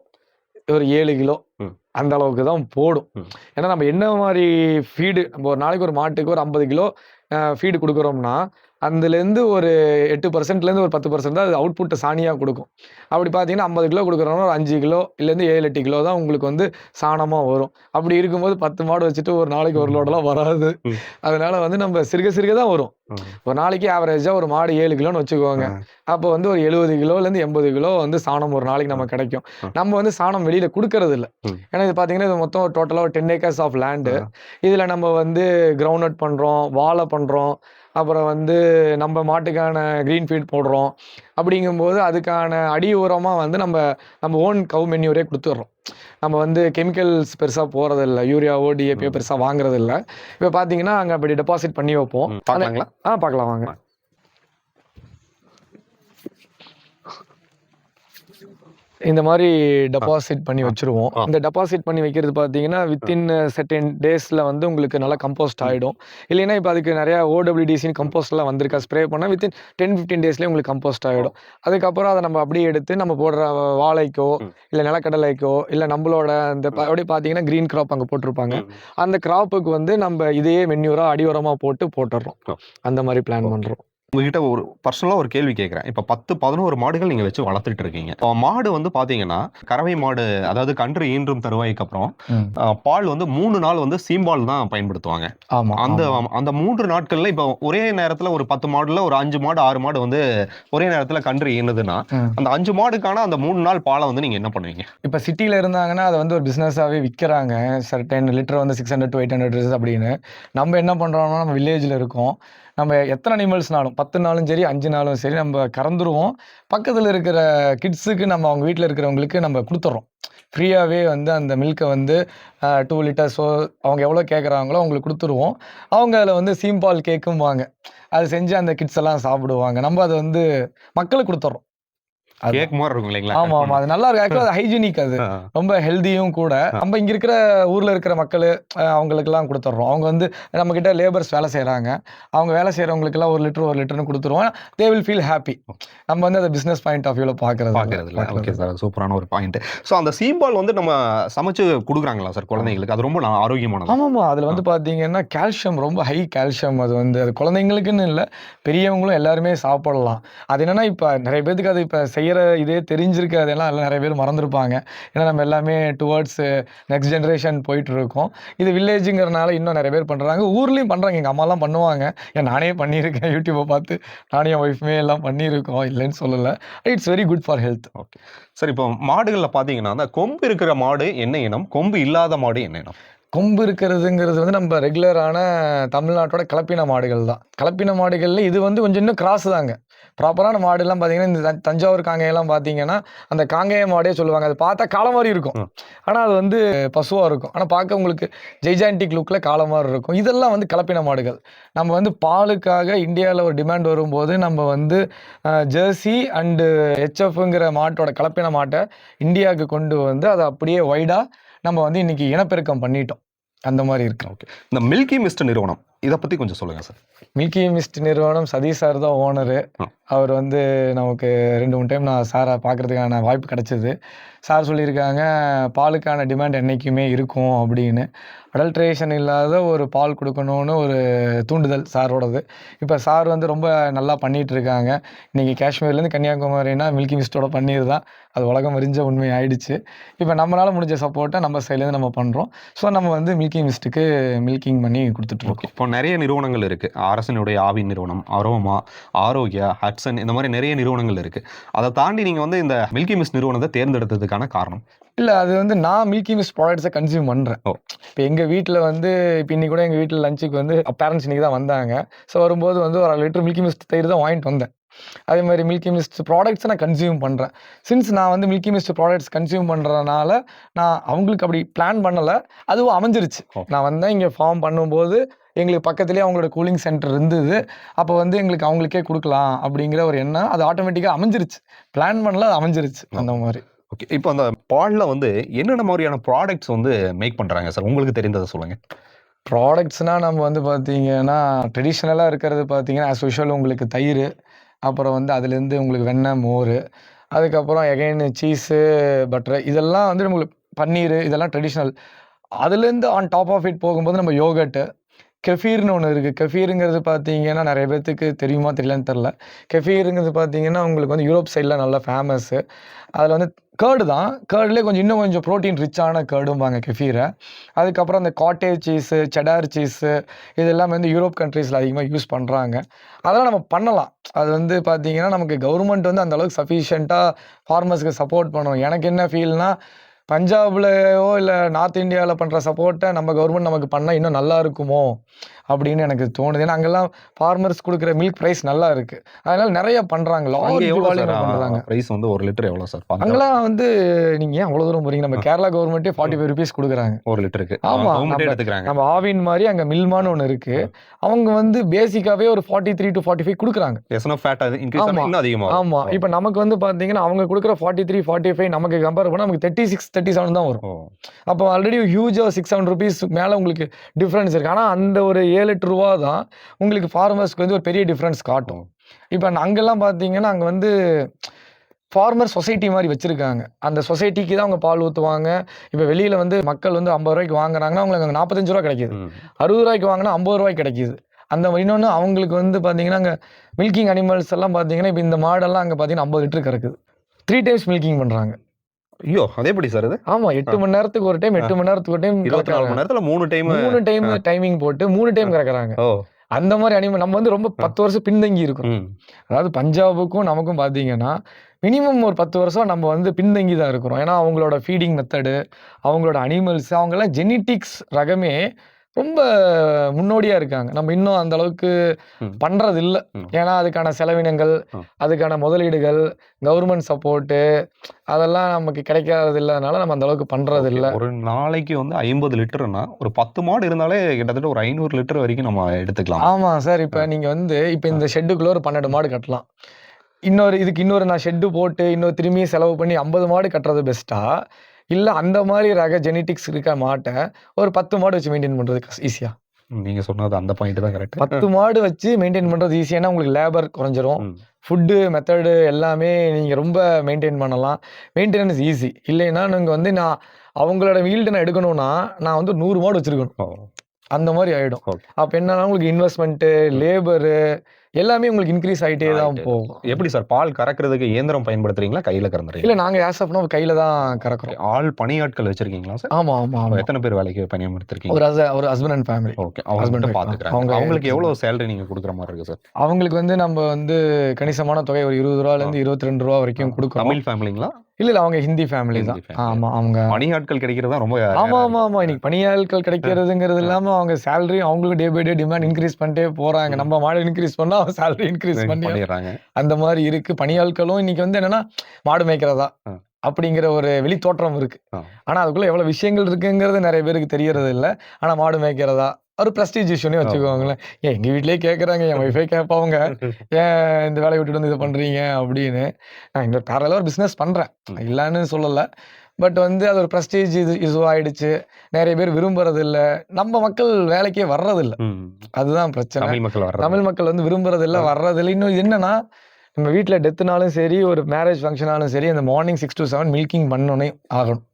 ஒரு 7 கிலோ ம். அந்த அளவுக்கு தான் போடும். ம். ஏன்னா நம்ம என்ன மாதிரி ஃபீடு நம்ம ஒரு நாளைக்கு ஒரு மாட்டுக்கு ஒரு 50 கிலோ ஃபீடு கொடுக்குறோம்னா, அதுலேருந்து ஒரு 8%லேருந்து ஒரு 10% தான் அது அவுட்புட்டை சாணியாக கொடுக்கும். அப்படி பார்த்தீங்கன்னா 50 கிலோ கொடுக்குறோம்னா ஒரு 5 கிலோ இல்லைருந்து 7-8 கிலோ தான் உங்களுக்கு வந்து சாணமாக வரும். அப்படி இருக்கும்போது 10 மாடு வச்சுட்டு ஒரு நாளைக்கு ஒரு லோடெல்லாம் வராது. ம். அதனால வந்து நம்ம சிறுக சிறுக தான் வரும். ம். ஒரு நாளைக்கு ஆவரேஜாக ஒரு மாடு 7 கிலோன்னு வச்சுக்கோங்க. அப்போ வந்து ஒரு 70 கிலோலேருந்து 80 கிலோ வந்து சாணம் ஒரு நாளைக்கு நமக்கு கிடைக்கும். நம்ம வந்து சாணம் வெளியில் கொடுக்கறது இல்லை. ஏன்னா இது பார்த்தீங்கன்னா இது மொத்தம் டோட்டலாக ஒரு 10 ஏக்கர்ஸ் ஆஃப் லேண்டு. இதில் நம்ம வந்து கிரவுண்ட் நட் பண்ணுறோம், வாழை பண்ணுறோம், அப்புறம் வந்து நம்ம மாட்டுக்கான க்ரீன் ஃபீட் போடுறோம். அப்படிங்கும்போது அதுக்கான அடி உரமாக வந்து நம்ம ஓன் கவு மென்யூரே கொடுத்துட்றோம். நம்ம வந்து கெமிக்கல்ஸ் பெருசாக போகிறதில்ல, யூரியாவோ டிஏபியோ பெருசாக வாங்குறதில்ல. இப்போ பார்த்தீங்கன்னா அங்கே அப்படி டெபாசிட் பண்ணி வைப்போம். பார்க்கலாங்களா? பார்க்கலாம் வாங்க. இந்த மாதிரி டெபாசிட் பண்ணி வச்சிருவோம். இந்த டெபாசிட் பண்ணி வைக்கிறது பார்த்தீங்கன்னா வித்தின் செர்டைன் டேஸில் வந்து உங்களுக்கு நல்லா கம்போஸ்ட் ஆகிடும். இல்லைன்னா இப்போ அதுக்கு நிறையா ஓடபிள்யூடிசின்னு கம்போஸ்ட்லாம் வந்திருக்கா. ஸ்ப்ரே பண்ணால் வித்தின் 10-15 டேஸ்லேயே உங்களுக்கு கம்போஸ்ட் ஆகிடும். அதுக்கப்புறம் அதை நம்ம அப்படியே எடுத்து நம்ம போடுற வாழைக்கோ இல்லை நிலக்கடலைக்கோ இல்லை நம்மளோட அந்த அப்படியே பார்த்தீங்கன்னா க்ரீன் கிராப் அங்கே போட்டிருப்பாங்க. அந்த கிராப்புக்கு வந்து நம்ம இதையே மென்யூராக அடி உரமாக போட்டுடுறோம். அந்த மாதிரி பிளான் பண்ணுறோம். உங்ககிட்ட ஒரு பர்சனலாக ஒரு கேள்வி கேட்குறேன். இப்போ 10-11 மாடுகள் நீங்கள் வச்சு வளர்த்துட்டு இருக்கீங்க. மாடு வந்து பார்த்தீங்கன்னா கறவை மாடு, அதாவது கன்று ஈன்றும் தருவாய்க்கு அப்புறம் பால் வந்து 3 நாள் வந்து சீம்பால் தான் பயன்படுத்துவாங்க. அந்த 3 நாட்கள்ல இப்போ ஒரே நேரத்தில் ஒரு 10 மாடுல ஒரு 5 மாடு 6 மாடு வந்து ஒரே நேரத்தில் கன்று ஈனுதுன்னா அந்த 5 மாடுக்கான அந்த 3 நாள் பாலை வந்து நீங்கள் என்ன பண்ணுவீங்க? இப்போ சிட்டியில் இருந்தாங்கன்னா அதை வந்து ஒரு பிஸ்னஸாகவே விற்கிறாங்க. சார் 10 லிட்டர் வந்து 600 to 800 அப்படின்னு. நம்ம என்ன பண்ணுறோம்னா நம்ம வில்லேஜில் இருக்கோம். நம்ம எத்தனை அனிமல்ஸ்னாலும் 10 நாளும் சரி 5 நாளும் சரி நம்ம கறந்துருவோம். பக்கத்தில் இருக்கிற கிட்ஸுக்கு நம்ம அவங்க வீட்டில் இருக்கிறவங்களுக்கு நம்ம கொடுத்துட்றோம். ஃப்ரீயாகவே வந்து அந்த மில்கை வந்து 2 லிட்டர்ஸோ அவங்க எவ்வளோ கேட்குறாங்களோ அவங்களுக்கு கொடுத்துருவோம். அவங்க அதில் வந்து சீம்பால் கேக்கும்பாங்க. அது செஞ்சு அந்த கிட்ஸ் எல்லாம் சாப்பிடுவாங்க. நம்ம அதை வந்து மக்களுக்கு கொடுத்துட்றோம். கேக் மாதிரி இருக்கும் இல்லைங்களா? ஆமா ஆமா, அது நல்லா இருக்கு. ஆக்சுவலா அது ஹைஜீனிக், அது ரொம்ப ஹெல்தியும் கூட. நம்ம இங்க இருக்கிற ஊர்ல இருக்கிற மக்கள் அவங்களுக்கு எல்லாம் கொடுத்துட்றோம். அவங்க வந்து நம்ம கிட்ட லேபர்ஸ் வேலை செய்யறாங்க. அவங்க வேலை செய்யறவங்களுக்கு எல்லாம் 1 லிட்டர்னு கொடுத்துருவோம். They will feel happy. நம்ம வந்து அதை பிசினஸ் பாயிண்ட் ஆஃப் வியூல பாக்குறது. ஓகே சார், சூப்பரான ஒரு பாயிண்ட். ஸோ அந்த சீம்பால் வந்து நம்ம சமைச்சு கொடுக்குறாங்களா சார் குழந்தைங்களுக்கு? அது ரொம்ப ஆரோக்கியமானது. ஆமாமா, அதுல வந்து பாத்தீங்கன்னா கால்சியம், ரொம்ப ஹை கால்சியம். அது வந்து அது குழந்தைங்களுக்குன்னு இல்லை, பெரியவங்களும் எல்லாருமே சாப்பிடலாம். அது என்னன்னா இப்ப நிறைய பேருக்கு அது இப்ப செய்யற இதே தெரிஞ்சிருக்கு. அதெல்லாம் நிறைய பேர் மறந்துருப்பாங்க. ஏன்னா நம்ம எல்லாமே டுவர்ட்ஸ் நெக்ஸ்ட் ஜென்ரேஷன் போயிட்டு இருக்கோம். இது வில்லேஜுங்கிறனால இன்னும் நிறைய பேர் பண்றாங்க. ஊர்லயும் பண்றாங்க. எங்க அம்மாலாம் பண்ணுவாங்க. நானே பண்ணியிருக்கேன். யூடியூப்பை பார்த்து நானே என் ஒய்ஃப்மே எல்லாம் பண்ணியிருக்கோம். இல்லைன்னு சொல்லலை. It's very good for health. Okay sir, இப்போ மாடுகளில் பார்த்தீங்கன்னா அந்த கொம்பு இருக்கிற மாடு என்ன இனம், கொம்பு இல்லாத மாடு என்ன இனம்? கொம்பு இருக்கிறதுங்கிறது வந்து நம்ம ரெகுலரான தமிழ்நாட்டோட கலப்பின மாடுகள் தான். கலப்பின மாடுகள்ல இது வந்து கொஞ்சம் இன்னும் கிராஸ் தாங்க. ப்ராப்பரான மாடுலாம் பார்த்தீங்கன்னா, இந்த தஞ்சாவூர் காங்கேயம்லாம் பார்த்தீங்கன்னா, அந்த காங்கேய மாடே சொல்லுவாங்க. அது பார்த்தா காளை மாரி இருக்கும். ஆனா அது வந்து பசுவா இருக்கும். ஆனா பார்க்க உங்களுக்கு ஜெய்ஜாண்டிக் லுக்ல காளை மாரி இருக்கும். இதெல்லாம் வந்து கலப்பின மாடுகள். நம்ம வந்து பாலுக்காக இந்தியால ஒரு டிமாண்ட் வரும்போது, நம்ம வந்து ஜெர்சி அண்டு ஹெச்எஃப்ங்கிற மாட்டோட கலப்பின மாட்ட இந்தியாவுக்கு கொண்டு வந்து அத அப்படியே வைடா நம்ம வந்து இன்னைக்கு இனப்பெருக்கம் பண்ணிட்டோம். அந்த மாரி இருக்கு. ஓகே. இந்த மில்கி மிஸ்ட் நிறுவனம் இத பத்தி கொஞ்சம் சொல்லுங்க சார். மில்கி மிஸ்ட் நிறுவனம் சதீஷ் சார் தான் ஓனரு. அவர் வந்து நமக்கு 2, 3 டைம் நான் சாரை பார்க்கறதுக்கான வாய்ப்பு கிடைச்சது. சார் சொல்லியிருக்காங்க, பாலுக்கான டிமாண்ட் என்னைக்குமே இருக்கும் அப்படின்னு. அடல்ட்ரேஷன் இல்லாத ஒரு பால் குடுக்கணும்னு ஒரு தூண்டுதல் சாரோடது. இப்ப சார் வந்து ரொம்ப நல்லா பண்ணிட்டு இருக்காங்க. இன்னைக்கு காஷ்மீர்லேருந்து கன்னியாகுமரினா மில்கி மிஸ்ட்டோட பன்னீர் தான். அது உலகம் அறிஞ்ச உண்மை ஆயிடுச்சு. இப்ப நம்மளால முடிஞ்ச சப்போர்ட்ட நம்ம சைட்லேருந்து நம்ம பண்றோம். ஸோ நம்ம வந்து மில்கி மிஸ்ட்டுக்கு மில்கிங் பண்ணி குடுத்துட்டு இருக்கோம். இப்போ நெறைய நிறுவனங்கள் இருக்கு. அரசினுடைய ஆவி நிறுவனம், அரோமா, ஆரோக்கியா, ஹட்சன் இந்த மாரி நெறைய நிறுவனங்கள் இருக்கு. அத தாண்டி நீங்க வந்து இந்த மில்கி மிஸ்ட் நிறுவனத்த தேர்ந்தெடுத்ததுக்கான காரணம்? இல்ல அது வந்து நான் மில்கி மிஸ்ட் ப்ராடக்ட்ஸ கன்சியூம் பண்றேன். ஓ. இப்ப எங்க வீட்ல வந்து இப்ப இன்னைக்கு கூட எங்க வீட்ல லஞ்சுக்கு வந்து பேரண்ட்ஸ் இன்னைக்கு தான் வந்தாங்க. ஸோ வரும்போது வந்து ஒரு 1 லிட்டர் மில்கி மிஸ்ட் தயிர் தான் வாங்கிட்டு வந்தேன். அதே மாரி மில்கி மிஸ்ட் ப்ராடக்ட்ஸ நான் கன்சியூம் பண்றேன். சின்ஸ் நான் வந்து மில்கி மிஸ்ட் ப்ராடக்ட்ஸ் கன்சியூம் பண்றதுனால, நான் அவங்களுக்கு அப்படி பிளான் பண்ணல. அதுவும் அமைஞ்சிருச்சு. ஓ. நான் வந்தேன் இங்க ஃபார்ம் பண்ணும்போது, எங்களுக்கு பக்கத்திலேயே அவங்களோட கூலிங் சென்டர் இருந்தது. அப்ப வந்து எங்களுக்கு அவங்களுக்கே குடுக்கலாம் அப்படிங்கிற ஒரு எண்ணம் அது ஆட்டோமேட்டிக்கா அமைஞ்சிருச்சு. பிளான் பண்ணல, அது அமைஞ்சிருச்சு. அந்த மாரி. ஓகே. இப்போ அந்த பால்ல வந்து என்னென்ன மாரியான ப்ராடக்ட்ஸ் வந்து மேக் பண்றாங்க சார்? உங்களுக்கு தெரிந்தத சொல்லுங்க. ப்ராடக்ட்ஸ்னா நம்ம வந்து பார்த்தீங்கன்னா, ட்ரெடிஷனலா இருக்கிறது பார்த்தீங்கன்னா, ஆஸ் யூசுவல் உங்களுக்கு தயிரு, அப்புறம் வந்து அதுலேருந்து உங்களுக்கு வெண்ணெய், மோரு, அதுக்கப்புறம் எகைன் சீஸு, பட்டரு இதெல்லாம் வந்து நம்மளுக்கு பன்னீரு இதெல்லாம் ட்ரெடிஷனல். அதுலேருந்து ஆன் டாப் ஆஃப் இட் போகும்போது நம்ம யோகர்ட்டு, கெஃபீர்னு ஒண்ணு இருக்கு. கெஃபீருங்கிறது பார்த்தீங்கன்னா, நெறைய பேத்துக்கு தெரியுமா தெரியலையான்னு தெரியல. கெஃபீருங்கிறது பார்த்தீங்கன்னா, உங்களுக்கு வந்து யூரோப் சைட்ல நல்லா ஃபேமஸு. அதில வந்து கர்டு தான். கர்ட்லயே இன்னும் கொஞ்சம் புரோட்டீன் ரிச்சான கர்டும்பாங்க கெஃபீர. அதுக்கப்புறம் அந்த காட்டேஜ் சீஸு, செடார் சீஸு இது எல்லாமே வந்து யூரோப் கண்ட்ரீஸ்ல அதிகமா யூஸ் பண்றாங்க. அதெல்லாம் நம்ம பண்ணலாம். அது வந்து பார்த்தீங்கன்னா, நமக்கு கவர்மெண்ட் வந்து அந்த அளவுக்கு சஃபிஷியன்ட்டா ஃபார்மர்ஸ்க்கு சப்போர்ட் பண்ணணும். எனக்கு என்ன ஃபீல்னா, பஞ்சாப்லயோ இல்ல நார்த் இந்தியால பண்ற சப்போர்ட்ட நம்ம கவர்மெண்ட் நமக்கு பண்ணா இன்னும் நல்லா இருக்குமோ! அப்படின்னு எனக்கு தோணுது. ஏன்னா, அங்கெல்லாம் ஃபார்மர்ஸ் குடுக்குற மில்க் பிரைஸ் நல்லா இருக்கு. அதனால நெறைய பண்றாங்க. அங்க லார்ஜ் எவ்வளோ சார் வால்யூம்ல பண்றாங்க. பிரைஸ் வந்து 1 லிட்டர் எவ்வளோ சார்? பஞ்சாப் அங்கலாம் வந்து நீங்க ஏன் அவ்வளோ தூரம் போறீங்க? நம்ம கேரளா கவர்மெண்ட்டே ₹45 குடுக்குறாங்க. 1 லிட்டருக்கு. ஆமா. கவர்மெண்ட்டே எடுத்துக்கிறாங்க. நம்ம ஆவின் மாரி அங்க மில்மான்னு ஒண்ணு இருக்கு. அவங்க வந்து பேசிக்காவே ஒரு 43-45 குடுக்குறாங்க. எஸ்என்எஃப் ஃபேட் அது இன்கிரீஸ் ஆனா ஆமா. இன்னும் அதிகமாகும். ஆமா. இப்ப நமக்கு வந்து பார்த்தீங்கன்னா, அவங்க குடுக்குற 43, 45 நமக்கு கம்பேர் பண்ணா நமக்கு 36, 37 தான் வரும். ஓ. அப்போ ஆல்ரெடி ஹியூஜா ₹600 மேல உங்களுக்கு டிஃபரன்ஸ் இருக்கு. ஆனா அந்த ஒரு ரூ. 7, 8 தான் உங்களுக்கு ஃபார்மர்ஸ்க்கு வந்து ஒரு பெரிய டிஃபரன்ஸ் காட்டும். இப்ப அங்கெல்லாம் பார்த்தீங்கன்னா, அங்க வந்து ஃபார்மர் சொசைட்டி மாரி வச்சிருக்காங்க. அந்த சொசைட்டிக்கு தான் அவங்க பால் ஊத்துவாங்க. இப்ப வெளியில வந்து மக்கள் வந்து ₹50 வாங்குறாங்கன்னா, அவங்களுக்கு அங்க ₹45 கிடைக்குது. ம். ₹60 வாங்குனா ₹50 கிடைக்குது. அந்த இன்னொன்னு அவங்களுக்கு வந்து பார்த்தீங்கன்னா, அங்க மில்கிங் அனிமல்ஸ் எல்லாம் பார்த்தீங்கன்னா, இப்ப இந்த மாடெல்லாம் அங்க பார்த்தீங்கன்னா 50 லிட்டர் கறக்குது. 3 டைம்ஸ் மில்கிங் பண்றாங்க. ஐயோ! அது எப்படி சார் அது? ஆமா. 8 மணி நேரத்துக்கு ஒரு டைம், 8 மணி நேரத்துக்கு ஒரு டைம் 24 மணி நேரத்துல 3 டைம் 3 டைம் டைமிங் போட்டு 3 டைம் கறக்குறாங்க. ஓ. அந்த மாரி அனிமல் நம்ம வந்து ரொம்ப 10 வருஷம் பின்தங்கி இருக்கோம். ம். அதாவது பஞ்சாபுக்கும் நமக்கும் பார்த்தீங்கன்னா, மினிமம் ஒரு 10 வருஷம் நம்ம வந்து பின்தங்கி தான் இருக்கிறோம். ஏன்னா, அவங்களோட ஃபீடிங் மெத்தடு, அவங்களோட அனிமல்ஸ் அவங்கலாம் ஜெனடிக்ஸ் ரகமே ரொம்ப முன்னோடியா இருக்காங்க. நம்ம இன்னும் அந்த அளவுக்கு ம். பண்றதில்ல. ம். ஏன்னா, அதுக்கான செலவினங்கள், அதுக்கான முதலீடுகள், கவர்மெண்ட் சப்போர்ட்டு அதெல்லாம் நமக்கு கிடைக்காதது இல்லாதனால நம்ம அந்த அளவுக்கு பண்றதில்ல. ஒரு நாளைக்கு வந்து 50 லிட்டர்னா, ஒரு 10 மாடு இருந்தாலே கிட்டத்தட்ட ஒரு 500 லிட்டர் வரைக்கும் நம்ம எடுத்துக்கலாம். ஆமா சார். இப்ப நீங்க வந்து இப்ப இந்த ஷெட்டுக்குள்ள ஒரு 12 மாடு கட்டலாம். இதுக்கு இன்னொரு நான் ஷெட்டு போட்டு, இன்னொரு திரும்பியும் செலவு பண்ணி 50 மாடு கட்டுறது பெஸ்ட்டா? இல்ல அந்த மாரி ரக ஜெனடிக்ஸ் இருக்க மாட்ட, ஒரு 10 மாடு வச்சு மெயின்டெயின் பண்றது ஈஸியா? நீங்க சொன்னது அந்த பாயிண்ட் தான் கரெக்ட். 10 மாடு வச்சு மெயின்டெயின் பண்றது ஈஸியானா உங்களுக்கு லேபர் குறைஞ்சிரும். ம். ஃபுட்டு மெத்தடு எல்லாமே நீங்க ரொம்ப மெயின்டெயின் பண்ணலாம். Maintenance easy. இல்லைன்னா நீங்க வந்து அவங்களோட ஈல்டு நான் எடுக்கணும்னா, நான் வந்து 100 மாடு வச்சிருக்கணும். ஓ. அந்த மாரி ஆயிடும். ஓகே. அப்ப என்னன்னா உங்களுக்கு இன்வெஸ்ட்மென்ட்டு, லேபரு எல்லாமே உங்களுக்கு இன்க்ரீஸ் ஆகிட்டே தான் ஆயிட்டே போகும். எப்படி சார் பால் கறக்கிறதுக்கு இயந்திரம் பயன்படுத்துறீங்களா, கையில இல்லை கறந்துறீங்களா? நாங்கள் ஆஸ் ஆஃப் நோ கையில் தான் கறக்குறோம். ஆள் பணியாட்கள் வச்சிருக்கீங்களா சார்? ஆமாம் ஆமாம் ஆமாம். எத்தனை பேர் வேலைக்கு பணியமர்த்திருக்கீங்க? ஒரு ஹஸ்பண்ட் அண்ட் ஃபேமிலி. ஓகே, அவங்க husband மட்டும் wife. பாத்துக்கிறாங்க. அவங்க அவங்களுக்கு எவ்வளவு சேலரி நீங்க கொடுக்குற மாதிரி இருக்கு சார்? அவங்களுக்கு வந்து நம்ம வந்து கணிசமான தொகை ஒரு 20 ரூபாலேருந்து 22 ரூபா வரைக்கும் கொடுக்குறோம். தமிழ் ஃபேமிலிங்களா? இல்லை இல்லை அவங்க ஹிந்தி ஃபேமிலி தான். ஹிந்தி family. ஆமாம் அவங்க பணியாட்கள் கிடைக்கிறது தான் ரொம்ப ஆமாம் ஆமாம் ஆமாம். இன்னைக்கு பணியாட்கள் கிடைக்கிறதுங்கிறது இல்லாமல் அவங்க சேலரி அவங்களுக்கு day by day demand increase பண்ணிட்டே போகிறாங்க. நம்ம மாடு இன்க்ரீஸ் பண்ணால் அவங்க சேலரி இன்க்ரீஸ் பண்ணி பண்ணிடுறாங்க. அந்த மாதிரி இருக்கு. பணியாட்களும் இன்னைக்கு வந்து என்னன்னா மாடு மேய்க்கிறதா ஆ. அப்படிங்கிற ஒரு வெளி தோற்றம் இருக்கு. ஆ. ஆனா அதுக்குள்ள எவ்வளவு விஷயங்கள் இருக்குங்கிறது நிறைய பேருக்கு தெரியறது இல்ல. ஆனா மாடு மேய்க்கிறதா ஒரு பிரஸ்டீஜ் இஷ்யூனே வச்சுக்கோங்களேன். ஏன் எங்க வீட்லயே கேட்கறாங்க, என் ஒய்ஃபே கேட்பாங்க, ஏன் இந்த வேலையை விட்டுட்டு வந்து இதை பண்றீங்க அப்படின்னு. நான் இந்த பேரலா ஒரு பிசினஸ் பண்றேன், இல்லைன்னு சொல்லல. பட் வந்து அது ஒரு பிரஸ்டீஜ் இஷ்யூ ஆயிடுச்சு. நிறைய பேர் விரும்புறது இல்ல. நம்ம மக்கள் வேலைக்கே வர்றது இல்ல. அதுதான் பிரச்சனை. தமிழ் மக்கள் வர்றது. தமிழ் மக்கள் வந்து விரும்புறது இல்ல, வர்றது இல்லை. இன்னும் என்னன்னா நம்ம வீட்ல டெத்துனாலும் சரி, ஒரு மேரேஜ் ஃபங்க்ஷனாலும் சரி, அந்த மார்னிங் 6 to 7 மில்கிங் பண்ணனே ஆகணும்.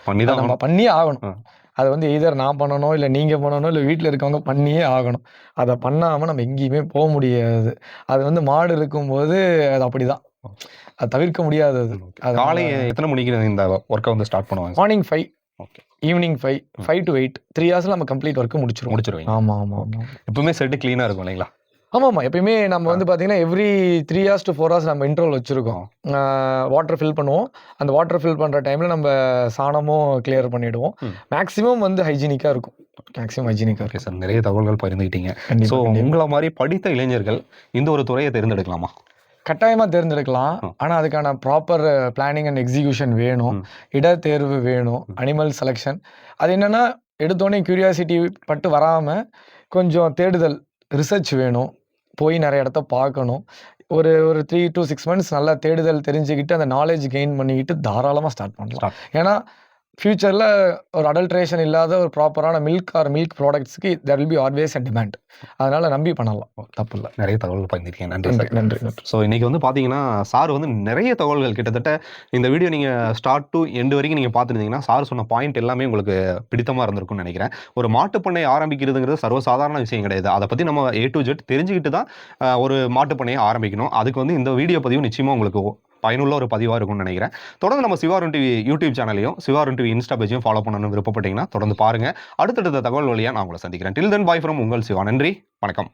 பண்ணிதான் நம்ம பண்ணியே ஆகணும். அதை வந்து எய்தர் நான் பண்ணணும், இல்லை நீங்க பண்ணணும், இல்லை வீட்டில் இருக்கவங்க பண்ணியே ஆகணும். அதை பண்ணாம நம்ம எங்கேயுமே போக முடியாது. அது வந்து மாடு இருக்கும்போது அது அப்படிதான். அது தவிர்க்க முடியாது. அது காலை எத்தனை மணிக்கு இந்த ஒர்க்கை வந்து ஸ்டார்ட் பண்ணுவாங்க? Morning 5, okay, evening 5 to 8, 3 hours நம்ம கம்ப்ளீட் ஒர்க்கு முடிச்சிருவீங்க. ஆமா ஆமா ஆமா. எப்பவுமே செட்டு கிளீனா இருக்கும் இல்லைங்களா? ஆமாம் எப்பயுமே நம்ம வந்து பார்த்தீங்கன்னா எவ்ரி 3 hours to 4 hours நம்ம இன்டர்வல் வச்சுருக்கோம். வாட்டர் ஃபில் பண்ணுவோம். அந்த வாட்டர் ஃபில் பண்ணுற டைமில் நம்ம சாணமும் கிளியர் பண்ணிவிடுவோம். மேக்ஸிமம் வந்து ஹைஜீனிக்காக இருக்கும். மேக்ஸிமம் ஹைஜீனிக்காக ஓகே சார், நிறைய தகவல்கள் பகிர்ந்துக்கிட்டீங்க. ஸோ உங்களை மாதிரி படித்த இளைஞர்கள் இந்த ஒரு துறையை தேர்ந்தெடுக்கலாமா? கட்டாயமாக தேர்ந்தெடுக்கலாம். ஆனால் அதுக்கான ப்ராப்பர் பிளானிங் அண்ட் எக்ஸிக்யூஷன் வேணும், இடத்தேர்வு வேணும், அனிமல் செலெக்ஷன். அது என்னென்னா எடுத்தோடனே க்யூரியாசிட்டி பட்டு வராமல் கொஞ்சம் தேடுதல், ரிசர்ச் வேணும். போய் நிறைய இடத்த பார்க்கணும். ஒரு 3 to 6 months நல்லா தேடுதல் தெரிஞ்சுக்கிட்டு அந்த நாலேஜ் கெயின் பண்ணிக்கிட்டு தாராளமாக ஸ்டார்ட் பண்ணலாம். ஏன்னா ஃபியூச்சரில் ஒரு அடல்ட்ரேஷன் இல்லாத ஒரு ப்ராப்பரான மில்க் ப்ராடக்ட்ஸ்க்கு there will be always a demand. அதனால் நம்பி பண்ணலாம், தப்பு இல்லை. நிறைய தகவல் பண்ணியிருக்கீங்க. நன்றி சார். நன்றி. ஸோ இன்றைக்கி வந்து பார்த்தீங்கன்னா சார் வந்து நிறைய தகவல்கள் கிட்டத்தட்ட இந்த வீடியோ நீங்கள் ஸ்டார்ட் டு எண்டு வரைக்கும் நீங்கள் பார்த்துருந்தீங்கன்னா சார் சொன்ன பாயிண்ட் எல்லாமே உங்களுக்கு பிடித்தமாக இருந்திருக்கும்னு நினைக்கிறேன். ஒரு மாட்டுப்பண்ணை ஆரம்பிக்கிறதுங்கிறது சர்வசாதாரண விஷயம் கிடையாது. அதை பற்றி நம்ம A to Z தெரிஞ்சுக்கிட்டு தான் ஒரு மாட்டுப்பண்ணையை ஆரம்பிக்கணும். அதுக்கு வந்து இந்த வீடியோ பதிவு நிச்சயமாக உங்களுக்கு பயனுள்ள ஒரு பதிவாக இருக்கும்னு நினைக்கிறேன். தொடர்ந்து நம்ம சிவாருன் டிவி யூடியூப் சேனலையும் சிவாருன் டிவி இன்ஸ்டா பேஜையும் ஃபாலோ பண்ணணும்னு விருப்பப்பட்டீங்கன்னா தொடர்ந்து பாருங்கள். அடுத்தடுத்த தகவல் வழியாக நான் உங்களை சந்திக்கிறேன். டில் தென் பாய் ஃப்ரம் உங்கள் சிவா. நன்றி, வணக்கம்.